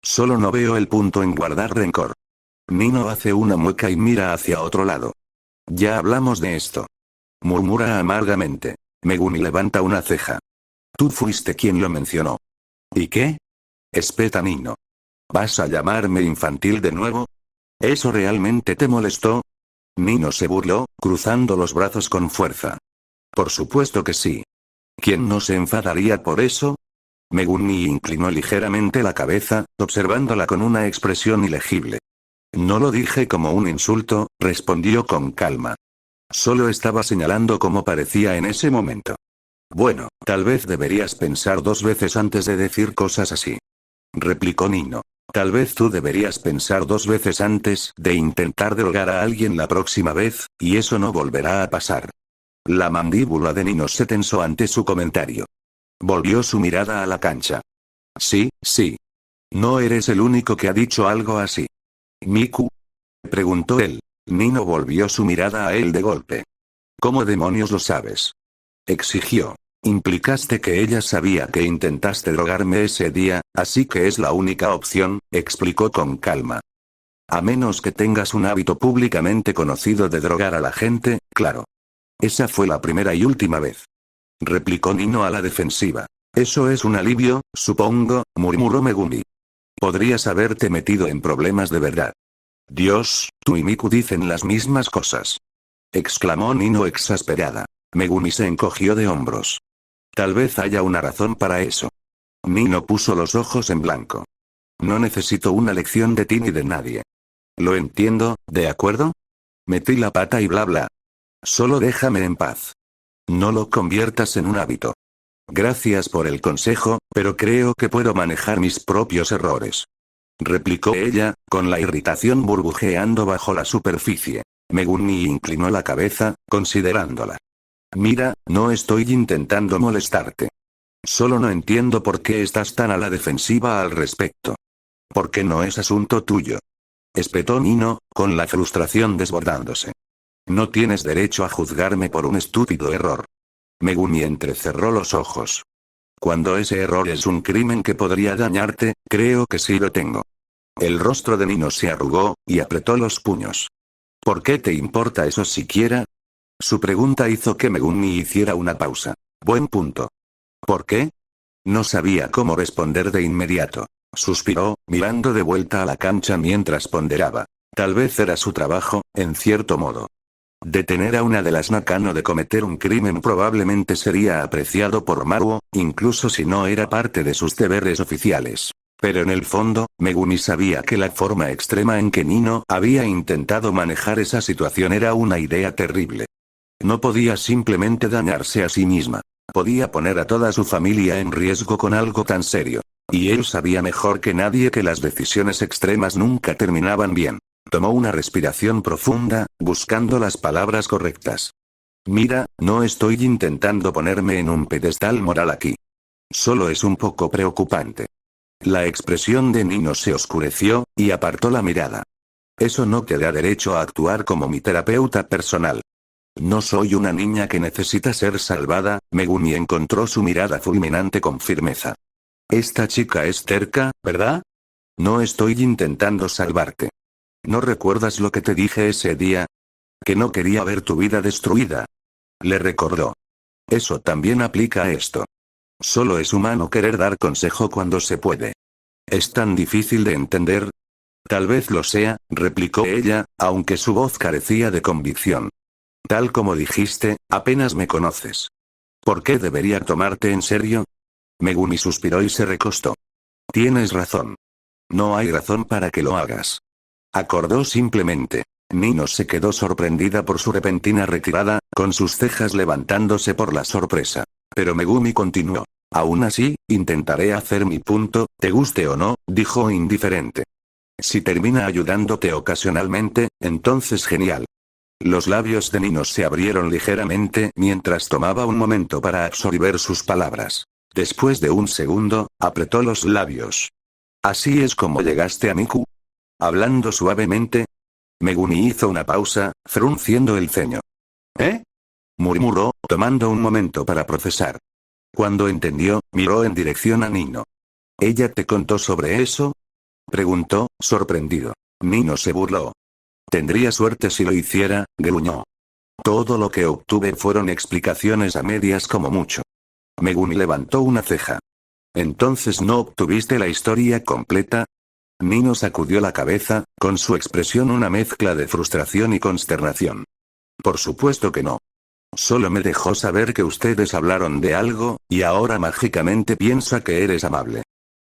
Solo no veo el punto en guardar rencor. Nino hace una mueca y mira hacia otro lado. Ya hablamos de esto. Murmura amargamente. Megumi levanta una ceja. Tú fuiste quien lo mencionó. ¿Y qué? Espeta Nino. ¿Vas a llamarme infantil de nuevo? ¿Eso realmente te molestó? Nino se burló, cruzando los brazos con fuerza. Por supuesto que sí. ¿Quién no se enfadaría por eso? Megumi inclinó ligeramente la cabeza, observándola con una expresión ilegible. No lo dije como un insulto, respondió con calma. Solo estaba señalando cómo parecía en ese momento. Bueno, tal vez deberías pensar dos veces antes de decir cosas así. Replicó Nino. Tal vez tú deberías pensar dos veces antes de intentar drogar a alguien la próxima vez, y eso no volverá a pasar. La mandíbula de Nino se tensó ante su comentario. Volvió su mirada a la cancha. Sí, sí. No eres el único que ha dicho algo así. ¿Miku? Preguntó él. Nino volvió su mirada a él de golpe. ¿Cómo demonios lo sabes? Exigió. Implicaste que ella sabía que intentaste drogarme ese día, así que es la única opción, explicó con calma. A menos que tengas un hábito públicamente conocido de drogar a la gente, claro. Esa fue la primera y última vez. Replicó Nino a la defensiva. Eso es un alivio, supongo, murmuró Megumi. Podrías haberte metido en problemas de verdad. Dios, tú y Miku dicen las mismas cosas. Exclamó Nino exasperada. Megumi se encogió de hombros. Tal vez haya una razón para eso. Nino puso los ojos en blanco. No necesito una lección de ti ni de nadie. Lo entiendo, ¿de acuerdo? Metí la pata y bla bla. Solo déjame en paz. No lo conviertas en un hábito. Gracias por el consejo, pero creo que puedo manejar mis propios errores. Replicó ella, con la irritación burbujeando bajo la superficie. Megumi inclinó la cabeza, considerándola. Mira, no estoy intentando molestarte. Solo no entiendo por qué estás tan a la defensiva al respecto. Porque no es asunto tuyo. Espetó Nino, con la frustración desbordándose. No tienes derecho a juzgarme por un estúpido error. Megumi entrecerró los ojos. Cuando ese error es un crimen que podría dañarte, creo que sí lo tengo. El rostro de Nino se arrugó, y apretó los puños. ¿Por qué te importa eso siquiera? Su pregunta hizo que Megumi hiciera una pausa. Buen punto. ¿Por qué? No sabía cómo responder de inmediato. Suspiró, mirando de vuelta a la cancha mientras ponderaba. Tal vez era su trabajo, en cierto modo. Detener a una de las Nakano de cometer un crimen probablemente sería apreciado por Maruo, incluso si no era parte de sus deberes oficiales. Pero en el fondo, Megumi sabía que la forma extrema en que Nino había intentado manejar esa situación era una idea terrible. No podía simplemente dañarse a sí misma. Podía poner a toda su familia en riesgo con algo tan serio. Y él sabía mejor que nadie que las decisiones extremas nunca terminaban bien. Tomó una respiración profunda, buscando las palabras correctas. Mira, no estoy intentando ponerme en un pedestal moral aquí. Solo es un poco preocupante. La expresión de Nino se oscureció, y apartó la mirada. Eso no te da derecho a actuar como mi terapeuta personal. No soy una niña que necesita ser salvada. Megumi encontró su mirada fulminante con firmeza. Esta chica es terca, ¿verdad? No estoy intentando salvarte. ¿No recuerdas lo que te dije ese día? Que no quería ver tu vida destruida. Le recordó. Eso también aplica a esto. Solo es humano querer dar consejo cuando se puede. ¿Es tan difícil de entender? Tal vez lo sea, replicó ella, aunque su voz carecía de convicción. Tal como dijiste, apenas me conoces. ¿Por qué debería tomarte en serio? Megumi suspiró y se recostó. Tienes razón. No hay razón para que lo hagas. Acordó simplemente. Nino se quedó sorprendida por su repentina retirada, con sus cejas levantándose por la sorpresa. Pero Megumi continuó. Aún así, intentaré hacer mi punto, te guste o no, dijo indiferente. Si termina ayudándote ocasionalmente, entonces genial. Los labios de Nino se abrieron ligeramente mientras tomaba un momento para absorber sus palabras. Después de un segundo, apretó los labios. ¿Así es como llegaste a Miku? Hablando suavemente. Megumi hizo una pausa, frunciendo el ceño. ¿Eh? Murmuró, tomando un momento para procesar. Cuando entendió, miró en dirección a Nino. ¿Ella te contó sobre eso? Preguntó, sorprendido. Nino se burló. Tendría suerte si lo hiciera, gruñó. Todo lo que obtuve fueron explicaciones a medias como mucho. Megumi levantó una ceja. ¿Entonces no obtuviste la historia completa? Nino sacudió la cabeza, con su expresión una mezcla de frustración y consternación. Por supuesto que no. Solo me dejó saber que ustedes hablaron de algo, y ahora mágicamente piensa que eres amable.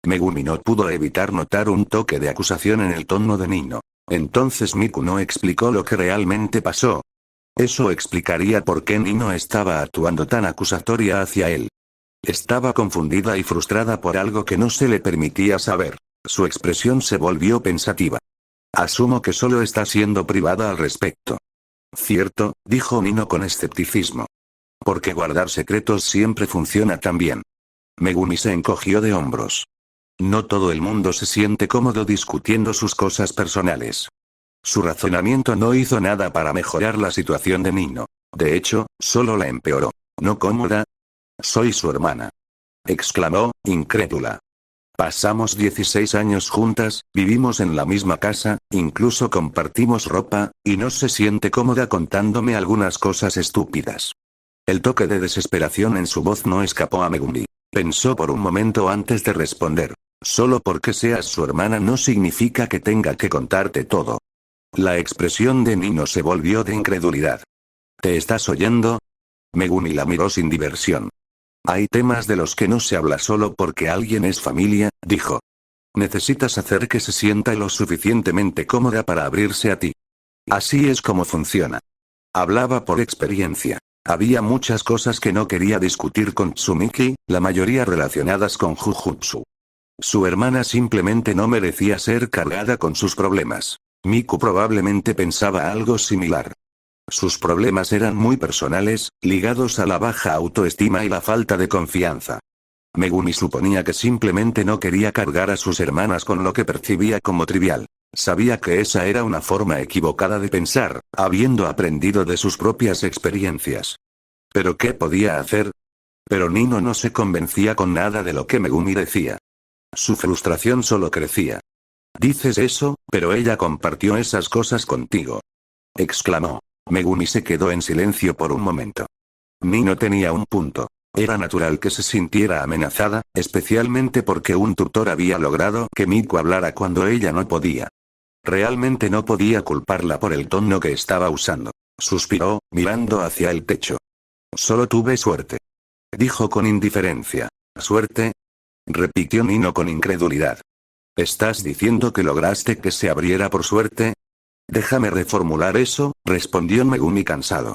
Megumi no pudo evitar notar un toque de acusación en el tono de Nino. Entonces Miku no explicó lo que realmente pasó. Eso explicaría por qué Nino estaba actuando tan acusatoria hacia él. Estaba confundida y frustrada por algo que no se le permitía saber. Su expresión se volvió pensativa. Asumo que solo está siendo privada al respecto. Cierto, dijo Nino con escepticismo. Porque guardar secretos siempre funciona tan bien. Megumi se encogió de hombros. No todo el mundo se siente cómodo discutiendo sus cosas personales. Su razonamiento no hizo nada para mejorar la situación de Nino. De hecho, solo la empeoró. ¿No cómoda? Soy su hermana. Exclamó, incrédula. Pasamos 16 años juntas, vivimos en la misma casa, incluso compartimos ropa, y no se siente cómoda contándome algunas cosas estúpidas. El toque de desesperación en su voz no escapó a Megumi. Pensó por un momento antes de responder. Solo porque seas su hermana no significa que tenga que contarte todo. La expresión de Nino se volvió de incredulidad. ¿Te estás oyendo? Megumi la miró sin diversión. Hay temas de los que no se habla solo porque alguien es familia, dijo. Necesitas hacer que se sienta lo suficientemente cómoda para abrirse a ti. Así es como funciona. Hablaba por experiencia. Había muchas cosas que no quería discutir con Tsumiki, la mayoría relacionadas con Jujutsu. Su hermana simplemente no merecía ser cargada con sus problemas. Miku probablemente pensaba algo similar. Sus problemas eran muy personales, ligados a la baja autoestima y la falta de confianza. Megumi suponía que simplemente no quería cargar a sus hermanas con lo que percibía como trivial. Sabía que esa era una forma equivocada de pensar, habiendo aprendido de sus propias experiencias. ¿Pero qué podía hacer? Pero Nino no se convencía con nada de lo que Megumi decía. Su frustración solo crecía. Dices eso, pero ella compartió esas cosas contigo. Exclamó. Megumi se quedó en silencio por un momento. Nino tenía un punto. Era natural que se sintiera amenazada, especialmente porque un tutor había logrado que Miku hablara cuando ella no podía. Realmente no podía culparla por el tono que estaba usando. Suspiró, mirando hacia el techo. Solo tuve suerte. Dijo con indiferencia. ¿Suerte? Repitió Nino con incredulidad. ¿Estás diciendo que lograste que se abriera por suerte? Déjame reformular eso, respondió Megumi cansado.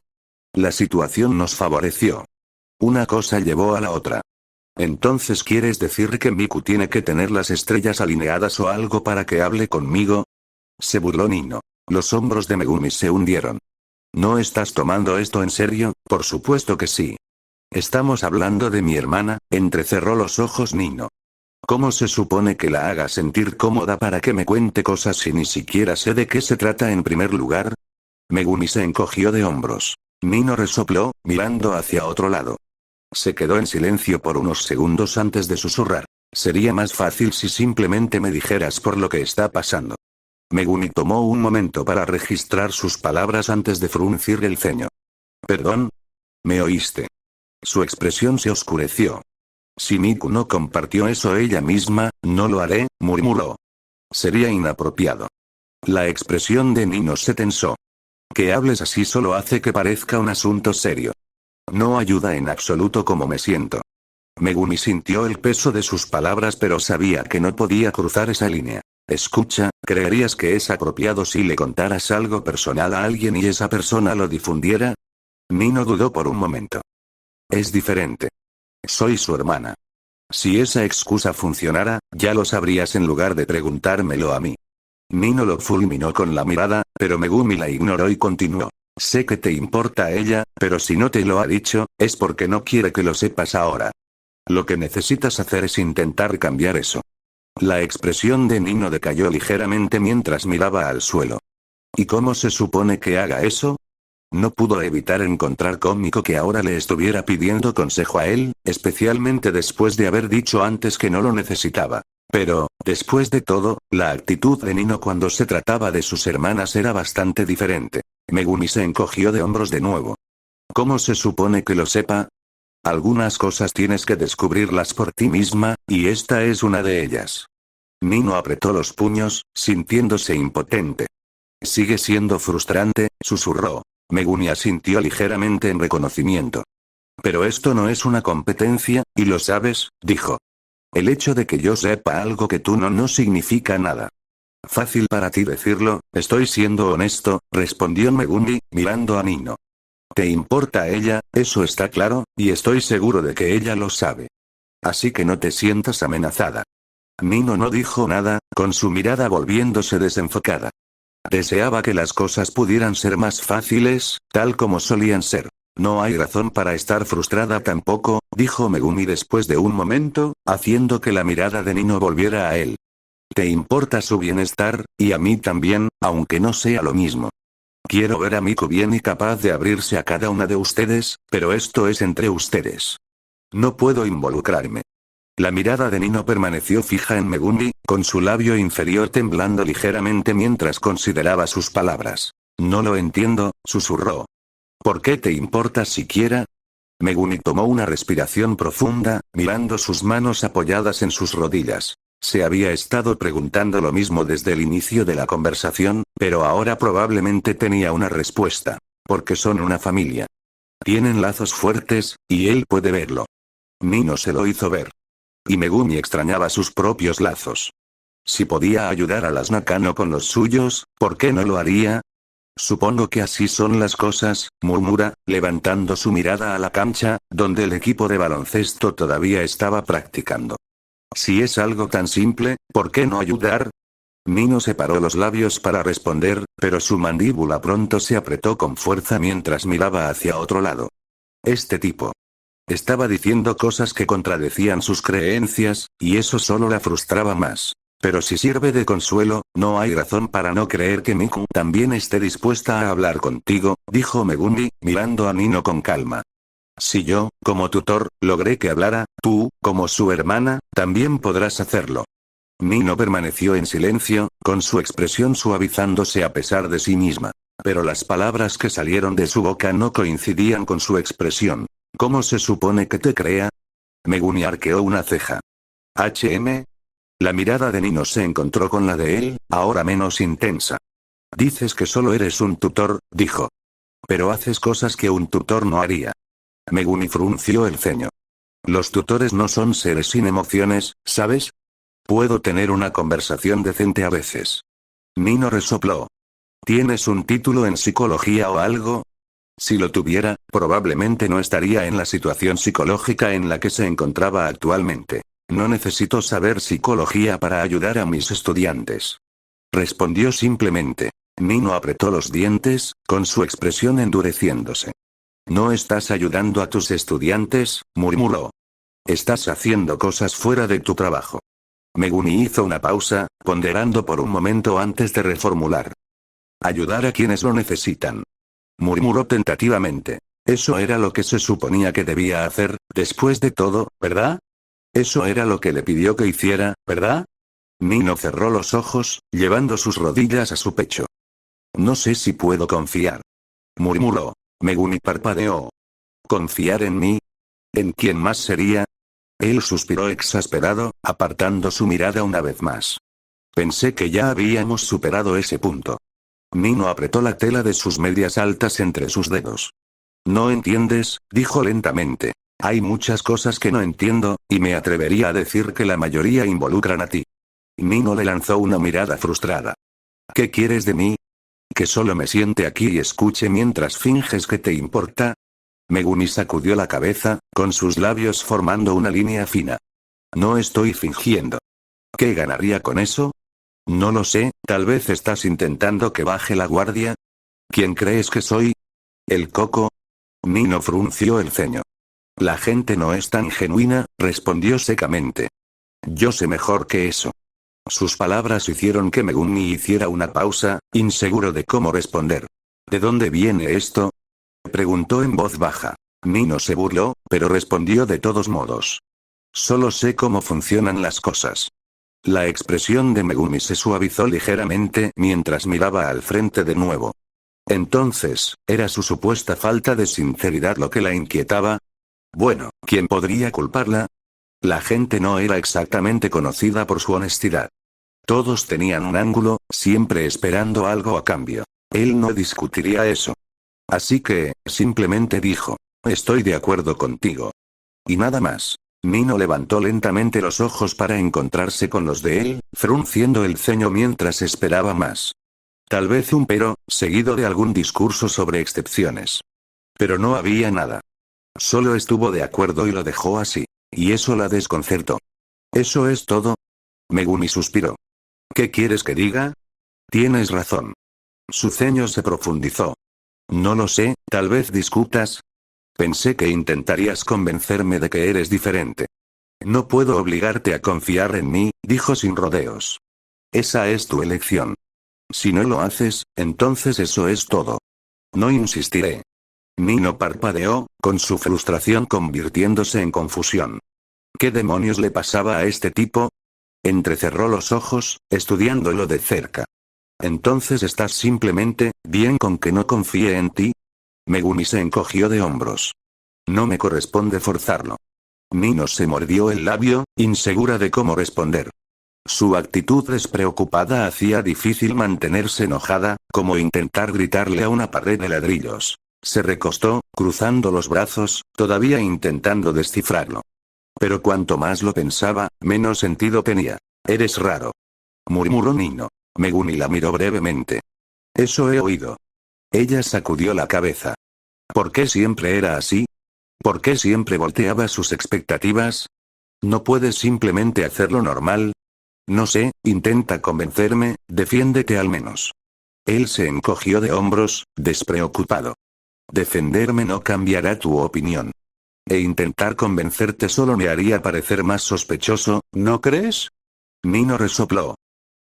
La situación nos favoreció. Una cosa llevó a la otra. ¿Entonces quieres decir que Miku tiene que tener las estrellas alineadas o algo para que hable conmigo? Se burló Nino. Los hombros de Megumi se hundieron. ¿No estás tomando esto en serio? Por supuesto que sí. Estamos hablando de mi hermana, entrecerró los ojos Nino. ¿Cómo se supone que la haga sentir cómoda para que me cuente cosas si ni siquiera sé de qué se trata en primer lugar? Megumi se encogió de hombros. Nino resopló, mirando hacia otro lado. Se quedó en silencio por unos segundos antes de susurrar. Sería más fácil si simplemente me dijeras por lo que está pasando. Megumi tomó un momento para registrar sus palabras antes de fruncir el ceño. ¿Perdón? ¿Me oíste? Su expresión se oscureció. Si Miku no compartió eso ella misma, no lo haré, murmuró. Sería inapropiado. La expresión de Nino se tensó. Que hables así solo hace que parezca un asunto serio. No ayuda en absoluto cómo me siento. Megumi sintió el peso de sus palabras pero sabía que no podía cruzar esa línea. Escucha, ¿creerías que es apropiado si le contaras algo personal a alguien y esa persona lo difundiera? Nino dudó por un momento. Es diferente. Soy su hermana. Si esa excusa funcionara, ya lo sabrías en lugar de preguntármelo a mí. Nino lo fulminó con la mirada, pero Megumi la ignoró y continuó. Sé que te importa a ella, pero si no te lo ha dicho, es porque no quiere que lo sepas ahora. Lo que necesitas hacer es intentar cambiar eso. La expresión de Nino decayó ligeramente mientras miraba al suelo. ¿Y cómo se supone que haga eso? No pudo evitar encontrar cómico que ahora le estuviera pidiendo consejo a él, especialmente después de haber dicho antes que no lo necesitaba. Pero, después de todo, la actitud de Nino cuando se trataba de sus hermanas era bastante diferente. Megumi se encogió de hombros de nuevo. ¿Cómo se supone que lo sepa? Algunas cosas tienes que descubrirlas por ti misma, y esta es una de ellas. Nino apretó los puños, sintiéndose impotente. Sigue siendo frustrante, susurró. Megumi asintió ligeramente en reconocimiento. Pero esto no es una competencia, y lo sabes, dijo. El hecho de que yo sepa algo que tú no significa nada. Fácil para ti decirlo, estoy siendo honesto, respondió Megumi, mirando a Nino. Te importa a ella, eso está claro, y estoy seguro de que ella lo sabe. Así que no te sientas amenazada. Nino no dijo nada, con su mirada volviéndose desenfocada. Deseaba que las cosas pudieran ser más fáciles, tal como solían ser. No hay razón para estar frustrada tampoco, dijo Megumi después de un momento, haciendo que la mirada de Nino volviera a él. Te importa su bienestar, y a mí también, aunque no sea lo mismo. Quiero ver a Miku bien y capaz de abrirse a cada una de ustedes, pero esto es entre ustedes. No puedo involucrarme. La mirada de Nino permaneció fija en Megumi, con su labio inferior temblando ligeramente mientras consideraba sus palabras. No lo entiendo, susurró. ¿Por qué te importa siquiera? Megumi tomó una respiración profunda, mirando sus manos apoyadas en sus rodillas. Se había estado preguntando lo mismo desde el inicio de la conversación, pero ahora probablemente tenía una respuesta. Porque son una familia. Tienen lazos fuertes, y él puede verlo. Nino se lo hizo ver. Y Megumi extrañaba sus propios lazos. Si podía ayudar a las Nakano con los suyos, ¿por qué no lo haría? Supongo que así son las cosas, murmura, levantando su mirada a la cancha, donde el equipo de baloncesto todavía estaba practicando. Si es algo tan simple, ¿por qué no ayudar? Nino separó los labios para responder, pero su mandíbula pronto se apretó con fuerza mientras miraba hacia otro lado. Este tipo. Estaba diciendo cosas que contradecían sus creencias, y eso solo la frustraba más. Pero si sirve de consuelo, no hay razón para no creer que Miku también esté dispuesta a hablar contigo, dijo Megumi, mirando a Nino con calma. Si yo, como tutor, logré que hablara, tú, como su hermana, también podrás hacerlo. Nino permaneció en silencio, con su expresión suavizándose a pesar de sí misma. Pero las palabras que salieron de su boca no coincidían con su expresión. ¿Cómo se supone que te crea? Megumi arqueó una ceja. ¿HM? La mirada de Nino se encontró con la de él, ahora menos intensa. Dices que solo eres un tutor, dijo. Pero haces cosas que un tutor no haría. Megumi frunció el ceño. Los tutores no son seres sin emociones, ¿sabes? Puedo tener una conversación decente a veces. Nino resopló. ¿Tienes un título en psicología o algo? Si lo tuviera, probablemente no estaría en la situación psicológica en la que se encontraba actualmente. No necesito saber psicología para ayudar a mis estudiantes. Respondió simplemente. Nino apretó los dientes, con su expresión endureciéndose. No estás ayudando a tus estudiantes, murmuró. Estás haciendo cosas fuera de tu trabajo. Megumi hizo una pausa, ponderando por un momento antes de reformular. Ayudar a quienes lo necesitan. Murmuró tentativamente. Eso era lo que se suponía que debía hacer, después de todo, ¿verdad? Eso era lo que le pidió que hiciera, ¿verdad? Nino cerró los ojos, llevando sus rodillas a su pecho. No sé si puedo confiar. Murmuró. Megumi parpadeó. ¿Confiar en mí? ¿En quién más sería? Él suspiró exasperado, apartando su mirada una vez más. Pensé que ya habíamos superado ese punto. Nino apretó la tela de sus medias altas entre sus dedos. No entiendes, dijo lentamente. Hay muchas cosas que no entiendo, y me atrevería a decir que la mayoría involucran a ti. Nino le lanzó una mirada frustrada. ¿Qué quieres de mí? ¿Que solo me siente aquí y escuche mientras finges que te importa? Megumi sacudió la cabeza, con sus labios formando una línea fina. No estoy fingiendo. ¿Qué ganaría con eso? No lo sé, tal vez estás intentando que baje la guardia. ¿Quién crees que soy? ¿El coco? Nino frunció el ceño. La gente no es tan genuina, respondió secamente. Yo sé mejor que eso. Sus palabras hicieron que Megumi hiciera una pausa, inseguro de cómo responder. ¿De dónde viene esto? Preguntó en voz baja. Nino se burló, pero respondió de todos modos. Solo sé cómo funcionan las cosas. La expresión de Megumi se suavizó ligeramente mientras miraba al frente de nuevo. Entonces, ¿era su supuesta falta de sinceridad lo que la inquietaba? Bueno, ¿quién podría culparla? La gente no era exactamente conocida por su honestidad. Todos tenían un ángulo, siempre esperando algo a cambio. Él no discutiría eso. Así que, simplemente dijo, estoy de acuerdo contigo. Y nada más. Nino levantó lentamente los ojos para encontrarse con los de él, frunciendo el ceño mientras esperaba más. Tal vez un pero, seguido de algún discurso sobre excepciones. Pero no había nada. Solo estuvo de acuerdo y lo dejó así. Y eso la desconcertó. ¿Eso es todo? Megumi suspiró. ¿Qué quieres que diga? Tienes razón. Su ceño se profundizó. No lo sé, tal vez discutas. Pensé que intentarías convencerme de que eres diferente. No puedo obligarte a confiar en mí, dijo sin rodeos. Esa es tu elección. Si no lo haces, entonces eso es todo. No insistiré. Nino parpadeó, con su frustración convirtiéndose en confusión. ¿Qué demonios le pasaba a este tipo? Entrecerró los ojos, estudiándolo de cerca. Entonces estás simplemente, bien con que no confíe en ti. Megumi se encogió de hombros. No me corresponde forzarlo. Nino se mordió el labio, insegura de cómo responder. Su actitud despreocupada hacía difícil mantenerse enojada, como intentar gritarle a una pared de ladrillos. Se recostó, cruzando los brazos, todavía intentando descifrarlo. Pero cuanto más lo pensaba, menos sentido tenía. Eres raro. Murmuró Nino. Megumi la miró brevemente. Eso he oído. Ella sacudió la cabeza. ¿Por qué siempre era así? ¿Por qué siempre volteaba sus expectativas? ¿No puedes simplemente hacerlo normal? No sé, intenta convencerme, defiéndete al menos. Él se encogió de hombros, despreocupado. Defenderme no cambiará tu opinión. E intentar convencerte solo me haría parecer más sospechoso, ¿no crees? Nino resopló.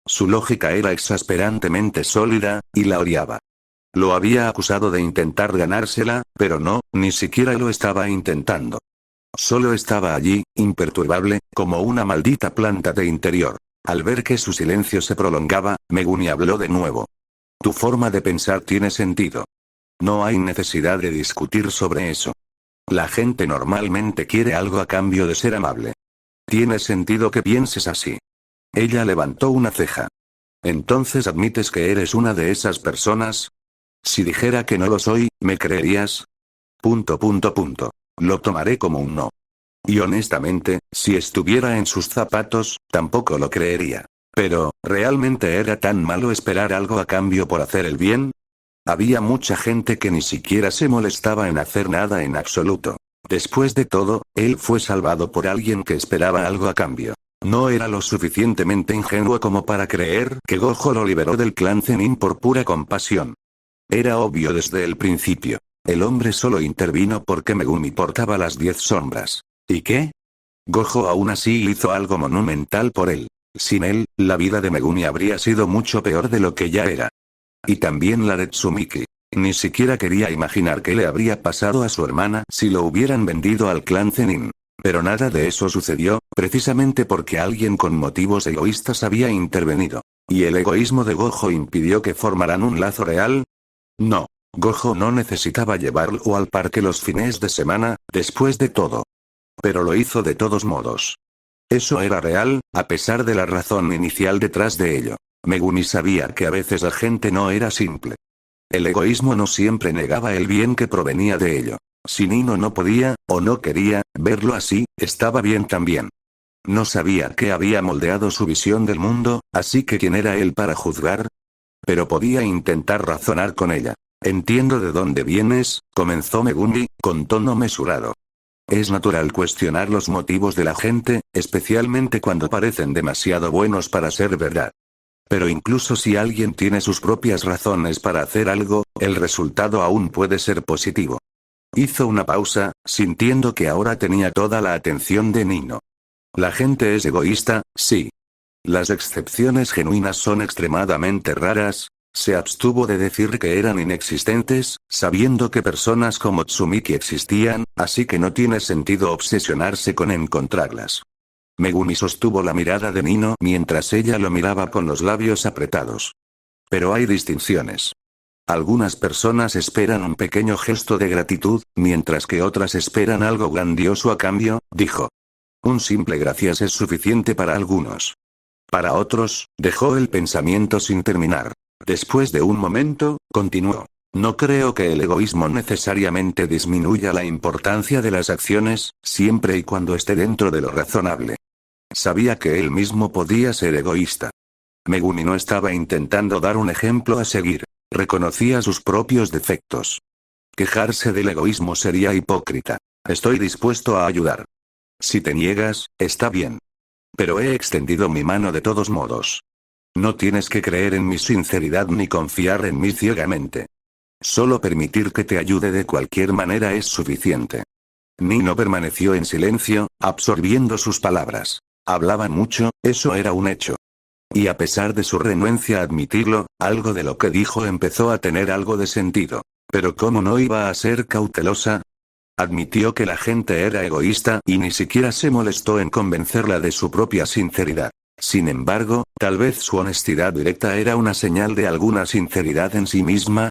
Su lógica era exasperantemente sólida, y la odiaba. Lo había acusado de intentar ganársela, pero no, ni siquiera lo estaba intentando. Solo estaba allí, imperturbable, como una maldita planta de interior. Al ver que su silencio se prolongaba, Megumi habló de nuevo. Tu forma de pensar tiene sentido. No hay necesidad de discutir sobre eso. La gente normalmente quiere algo a cambio de ser amable. Tiene sentido que pienses así. Ella levantó una ceja. ¿Entonces admites que eres una de esas personas? Si dijera que no lo soy, ¿me creerías? Lo tomaré como un no. Y honestamente, si estuviera en sus zapatos, tampoco lo creería. Pero, ¿realmente era tan malo esperar algo a cambio por hacer el bien? Había mucha gente que ni siquiera se molestaba en hacer nada en absoluto. Después de todo, él fue salvado por alguien que esperaba algo a cambio. No era lo suficientemente ingenuo como para creer que Gojo lo liberó del clan Zenin por pura compasión. Era obvio desde el principio. El hombre solo intervino porque Megumi portaba las 10 sombras. ¿Y qué? Gojo aún así hizo algo monumental por él. Sin él, la vida de Megumi habría sido mucho peor de lo que ya era. Y también la de Tsumiki. Ni siquiera quería imaginar qué le habría pasado a su hermana si lo hubieran vendido al clan Zenin. Pero nada de eso sucedió, precisamente porque alguien con motivos egoístas había intervenido. ¿Y el egoísmo de Gojo impidió que formaran un lazo real? No. Gojo no necesitaba llevarlo al parque los fines de semana, después de todo. Pero lo hizo de todos modos. Eso era real, a pesar de la razón inicial detrás de ello. Megumi sabía que a veces la gente no era simple. El egoísmo no siempre negaba el bien que provenía de ello. Si Nino no podía, o no quería, verlo así, estaba bien también. No sabía qué había moldeado su visión del mundo, así que ¿quién era él para juzgar? Pero podía intentar razonar con ella. Entiendo de dónde vienes, comenzó Megumi, con tono mesurado. Es natural cuestionar los motivos de la gente, especialmente cuando parecen demasiado buenos para ser verdad. Pero incluso si alguien tiene sus propias razones para hacer algo, el resultado aún puede ser positivo. Hizo una pausa, sintiendo que ahora tenía toda la atención de Nino. La gente es egoísta, sí. Las excepciones genuinas son extremadamente raras. Se abstuvo de decir que eran inexistentes, sabiendo que personas como Tsumiki existían, así que no tiene sentido obsesionarse con encontrarlas. Megumi sostuvo la mirada de Nino mientras ella lo miraba con los labios apretados. Pero hay distinciones. Algunas personas esperan un pequeño gesto de gratitud, mientras que otras esperan algo grandioso a cambio, dijo. Un simple gracias es suficiente para algunos. Para otros, dejó el pensamiento sin terminar. Después de un momento, continuó. No creo que el egoísmo necesariamente disminuya la importancia de las acciones, siempre y cuando esté dentro de lo razonable. Sabía que él mismo podía ser egoísta. Megumi no estaba intentando dar un ejemplo a seguir. Reconocía sus propios defectos. Quejarse del egoísmo sería hipócrita. Estoy dispuesto a ayudar. Si te niegas, está bien. Pero he extendido mi mano de todos modos. No tienes que creer en mi sinceridad ni confiar en mí ciegamente. Solo permitir que te ayude de cualquier manera es suficiente. Nino permaneció en silencio, absorbiendo sus palabras. Hablaban mucho, eso era un hecho. Y a pesar de su renuencia a admitirlo, algo de lo que dijo empezó a tener algo de sentido. Pero ¿cómo no iba a ser cautelosa? Admitió que la gente era egoísta y ni siquiera se molestó en convencerla de su propia sinceridad. Sin embargo, tal vez su honestidad directa era una señal de alguna sinceridad en sí misma.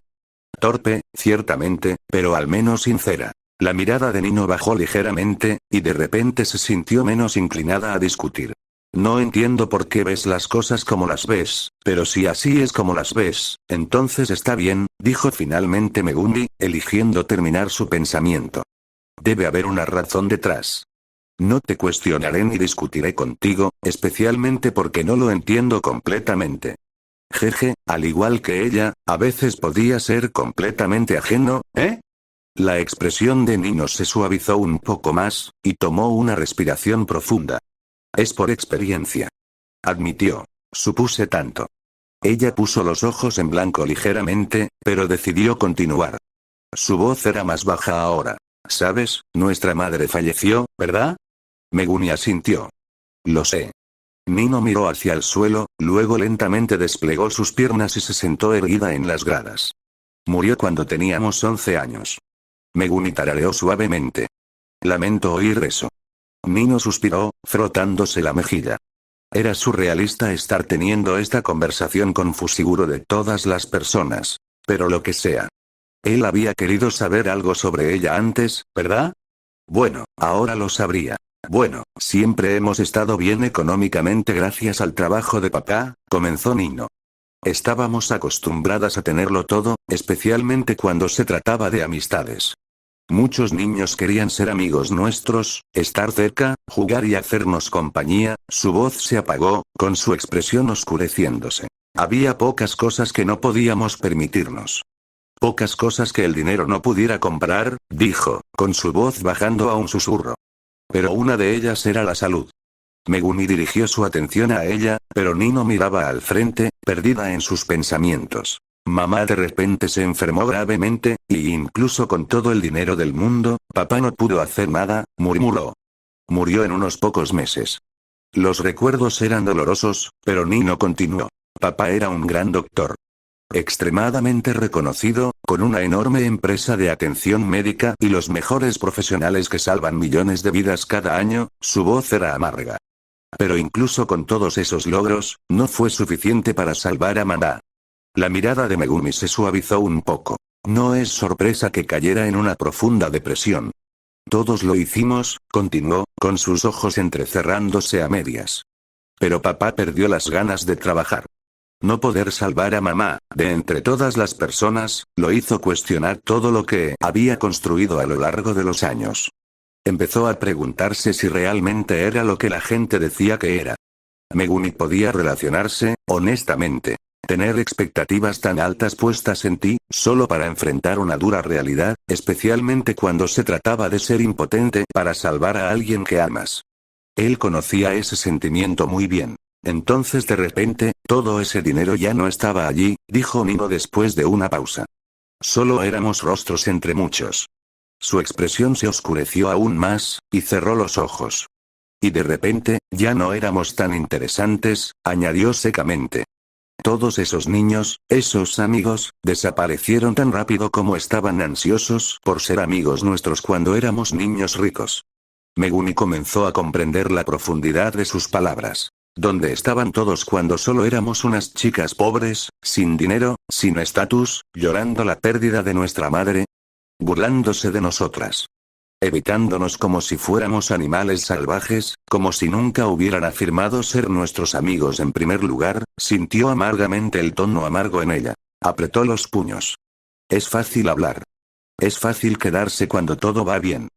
Torpe, ciertamente, pero al menos sincera. La mirada de Nino bajó ligeramente, y de repente se sintió menos inclinada a discutir. No entiendo por qué ves las cosas como las ves, pero si así es como las ves, entonces está bien, dijo finalmente Megumi, eligiendo terminar su pensamiento. Debe haber una razón detrás. No te cuestionaré ni discutiré contigo, especialmente porque no lo entiendo completamente. Jeje, al igual que ella, a veces podía ser completamente ajeno, ¿eh? La expresión de Nino se suavizó un poco más, y tomó una respiración profunda. Es por experiencia. Admitió. Supuse tanto. Ella puso los ojos en blanco ligeramente, pero decidió continuar. Su voz era más baja ahora. ¿Sabes? Nuestra madre falleció, ¿verdad? Megumi asintió. Lo sé. Nino miró hacia el suelo, luego lentamente desplegó sus piernas y se sentó erguida en las gradas. Murió cuando teníamos 11 años. Megumi tarareó suavemente. Lamento oír eso. Nino suspiró, frotándose la mejilla. Era surrealista estar teniendo esta conversación con Fushiguro de todas las personas. Pero lo que sea. Él había querido saber algo sobre ella antes, ¿verdad? Bueno, ahora lo sabría. Bueno, siempre hemos estado bien económicamente gracias al trabajo de papá, comenzó Nino. Estábamos acostumbradas a tenerlo todo, especialmente cuando se trataba de amistades. Muchos niños querían ser amigos nuestros, estar cerca, jugar y hacernos compañía. Su voz se apagó, con su expresión oscureciéndose. Había pocas cosas que no podíamos permitirnos. Pocas cosas que el dinero no pudiera comprar, dijo, con su voz bajando a un susurro. Pero una de ellas era la salud. Megumi dirigió su atención a ella, pero Nino miraba al frente, perdida en sus pensamientos. Mamá de repente se enfermó gravemente, y incluso con todo el dinero del mundo, papá no pudo hacer nada, murmuró. Murió en unos pocos meses. Los recuerdos eran dolorosos, pero Nino continuó. Papá era un gran doctor. Extremadamente reconocido, con una enorme empresa de atención médica y los mejores profesionales que salvan millones de vidas cada año, su voz era amarga. Pero incluso con todos esos logros, no fue suficiente para salvar a mamá. La mirada de Megumi se suavizó un poco. No es sorpresa que cayera en una profunda depresión. Todos lo hicimos, continuó, con sus ojos entrecerrándose a medias. Pero papá perdió las ganas de trabajar. No poder salvar a mamá, de entre todas las personas, lo hizo cuestionar todo lo que había construido a lo largo de los años. Empezó a preguntarse si realmente era lo que la gente decía que era. Megumi podía relacionarse, honestamente. Tener expectativas tan altas puestas en ti, solo para enfrentar una dura realidad, especialmente cuando se trataba de ser impotente para salvar a alguien que amas. Él conocía ese sentimiento muy bien. Entonces de repente, todo ese dinero ya no estaba allí, dijo Nino después de una pausa. Solo éramos rostros entre muchos. Su expresión se oscureció aún más, y cerró los ojos. Y de repente, ya no éramos tan interesantes, añadió secamente. Todos esos niños, esos amigos, desaparecieron tan rápido como estaban ansiosos por ser amigos nuestros cuando éramos niños ricos. Megumi comenzó a comprender la profundidad de sus palabras. ¿Dónde estaban todos cuando solo éramos unas chicas pobres, sin dinero, sin estatus, llorando la pérdida de nuestra madre? Burlándose de nosotras. Evitándonos como si fuéramos animales salvajes, como si nunca hubieran afirmado ser nuestros amigos en primer lugar, sintió amargamente el tono amargo en ella. Apretó los puños. Es fácil hablar. Es fácil quedarse cuando todo va bien.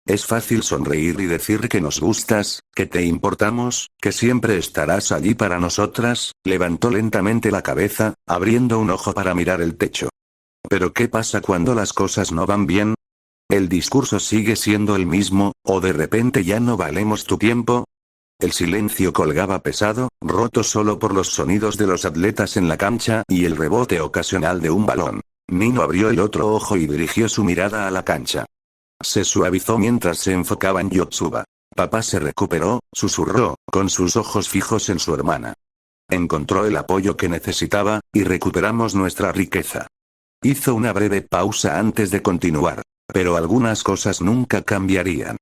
Es fácil sonreír y decir que nos gustas, que te importamos, que siempre estarás allí para nosotras. Levantó lentamente la cabeza, abriendo un ojo para mirar el techo. Pero ¿qué pasa cuando las cosas no van bien? ¿El discurso sigue siendo el mismo, o de repente ya no valemos tu tiempo? El silencio colgaba pesado, roto solo por los sonidos de los atletas en la cancha y el rebote ocasional de un balón. Nino abrió el otro ojo y dirigió su mirada a la cancha. Se suavizó mientras se enfocaba en Yotsuba. Papá se recuperó, susurró, con sus ojos fijos en su hermana. Encontró el apoyo que necesitaba, y recuperamos nuestra riqueza. Hizo una breve pausa antes de continuar. Pero algunas cosas nunca cambiarían.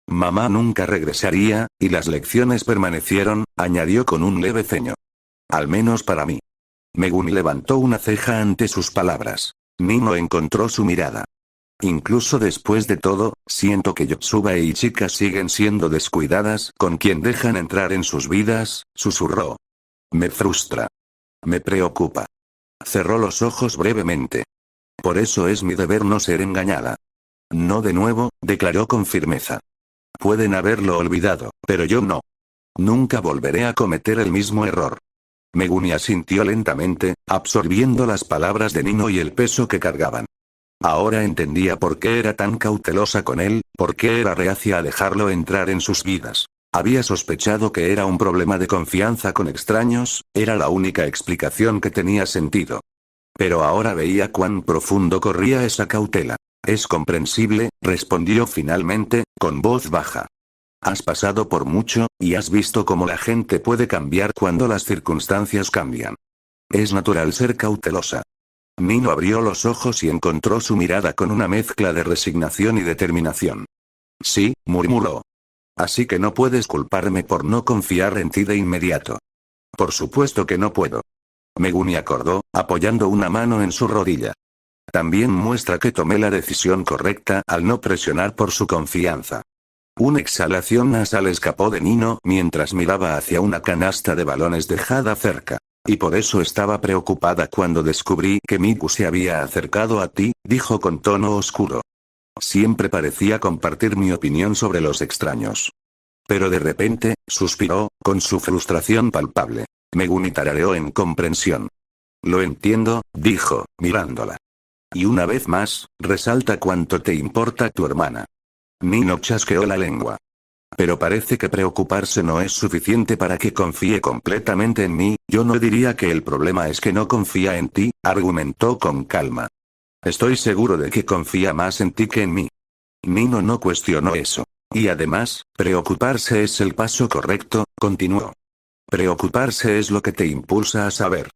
Mamá nunca regresaría, y las lecciones permanecieron, añadió con un leve ceño. Al menos para mí. Megumi levantó una ceja ante sus palabras. Nino encontró su mirada. Incluso después de todo, siento que Yotsuba y Ichika siguen siendo descuidadas con quien dejan entrar en sus vidas, susurró. Me frustra. Me preocupa. Cerró los ojos brevemente. Por eso es mi deber no ser engañada. No de nuevo, declaró con firmeza. Pueden haberlo olvidado, pero yo no. Nunca volveré a cometer el mismo error. Megumi asintió lentamente, absorbiendo las palabras de Nino y el peso que cargaban. Ahora entendía por qué era tan cautelosa con él, por qué era reacia a dejarlo entrar en sus vidas. Había sospechado que era un problema de confianza con extraños, era la única explicación que tenía sentido. Pero ahora veía cuán profundo corría esa cautela. Es comprensible, respondió finalmente, con voz baja. Has pasado por mucho, y has visto cómo la gente puede cambiar cuando las circunstancias cambian. Es natural ser cautelosa. Nino abrió los ojos y encontró su mirada con una mezcla de resignación y determinación. Sí, murmuró. Así que no puedes culparme por no confiar en ti de inmediato. Por supuesto que no puedo. Megumi acordó, apoyando una mano en su rodilla. También muestra que tomé la decisión correcta al no presionar por su confianza. Una exhalación nasal escapó de Nino mientras miraba hacia una canasta de balones dejada cerca. Y por eso estaba preocupada cuando descubrí que Miku se había acercado a ti, dijo con tono oscuro. Siempre parecía compartir mi opinión sobre los extraños. Pero de repente, suspiró, con su frustración palpable. Megumi tarareó en comprensión. Lo entiendo, dijo, mirándola. Y una vez más, resalta cuánto te importa tu hermana. Nino chasqueó la lengua. Pero parece que preocuparse no es suficiente para que confíe completamente en mí. Yo no diría que el problema es que no confía en ti, argumentó con calma. Estoy seguro de que confía más en ti que en mí. Nino no cuestionó eso. Y además, preocuparse es el paso correcto, continuó. Preocuparse es lo que te impulsa a saber.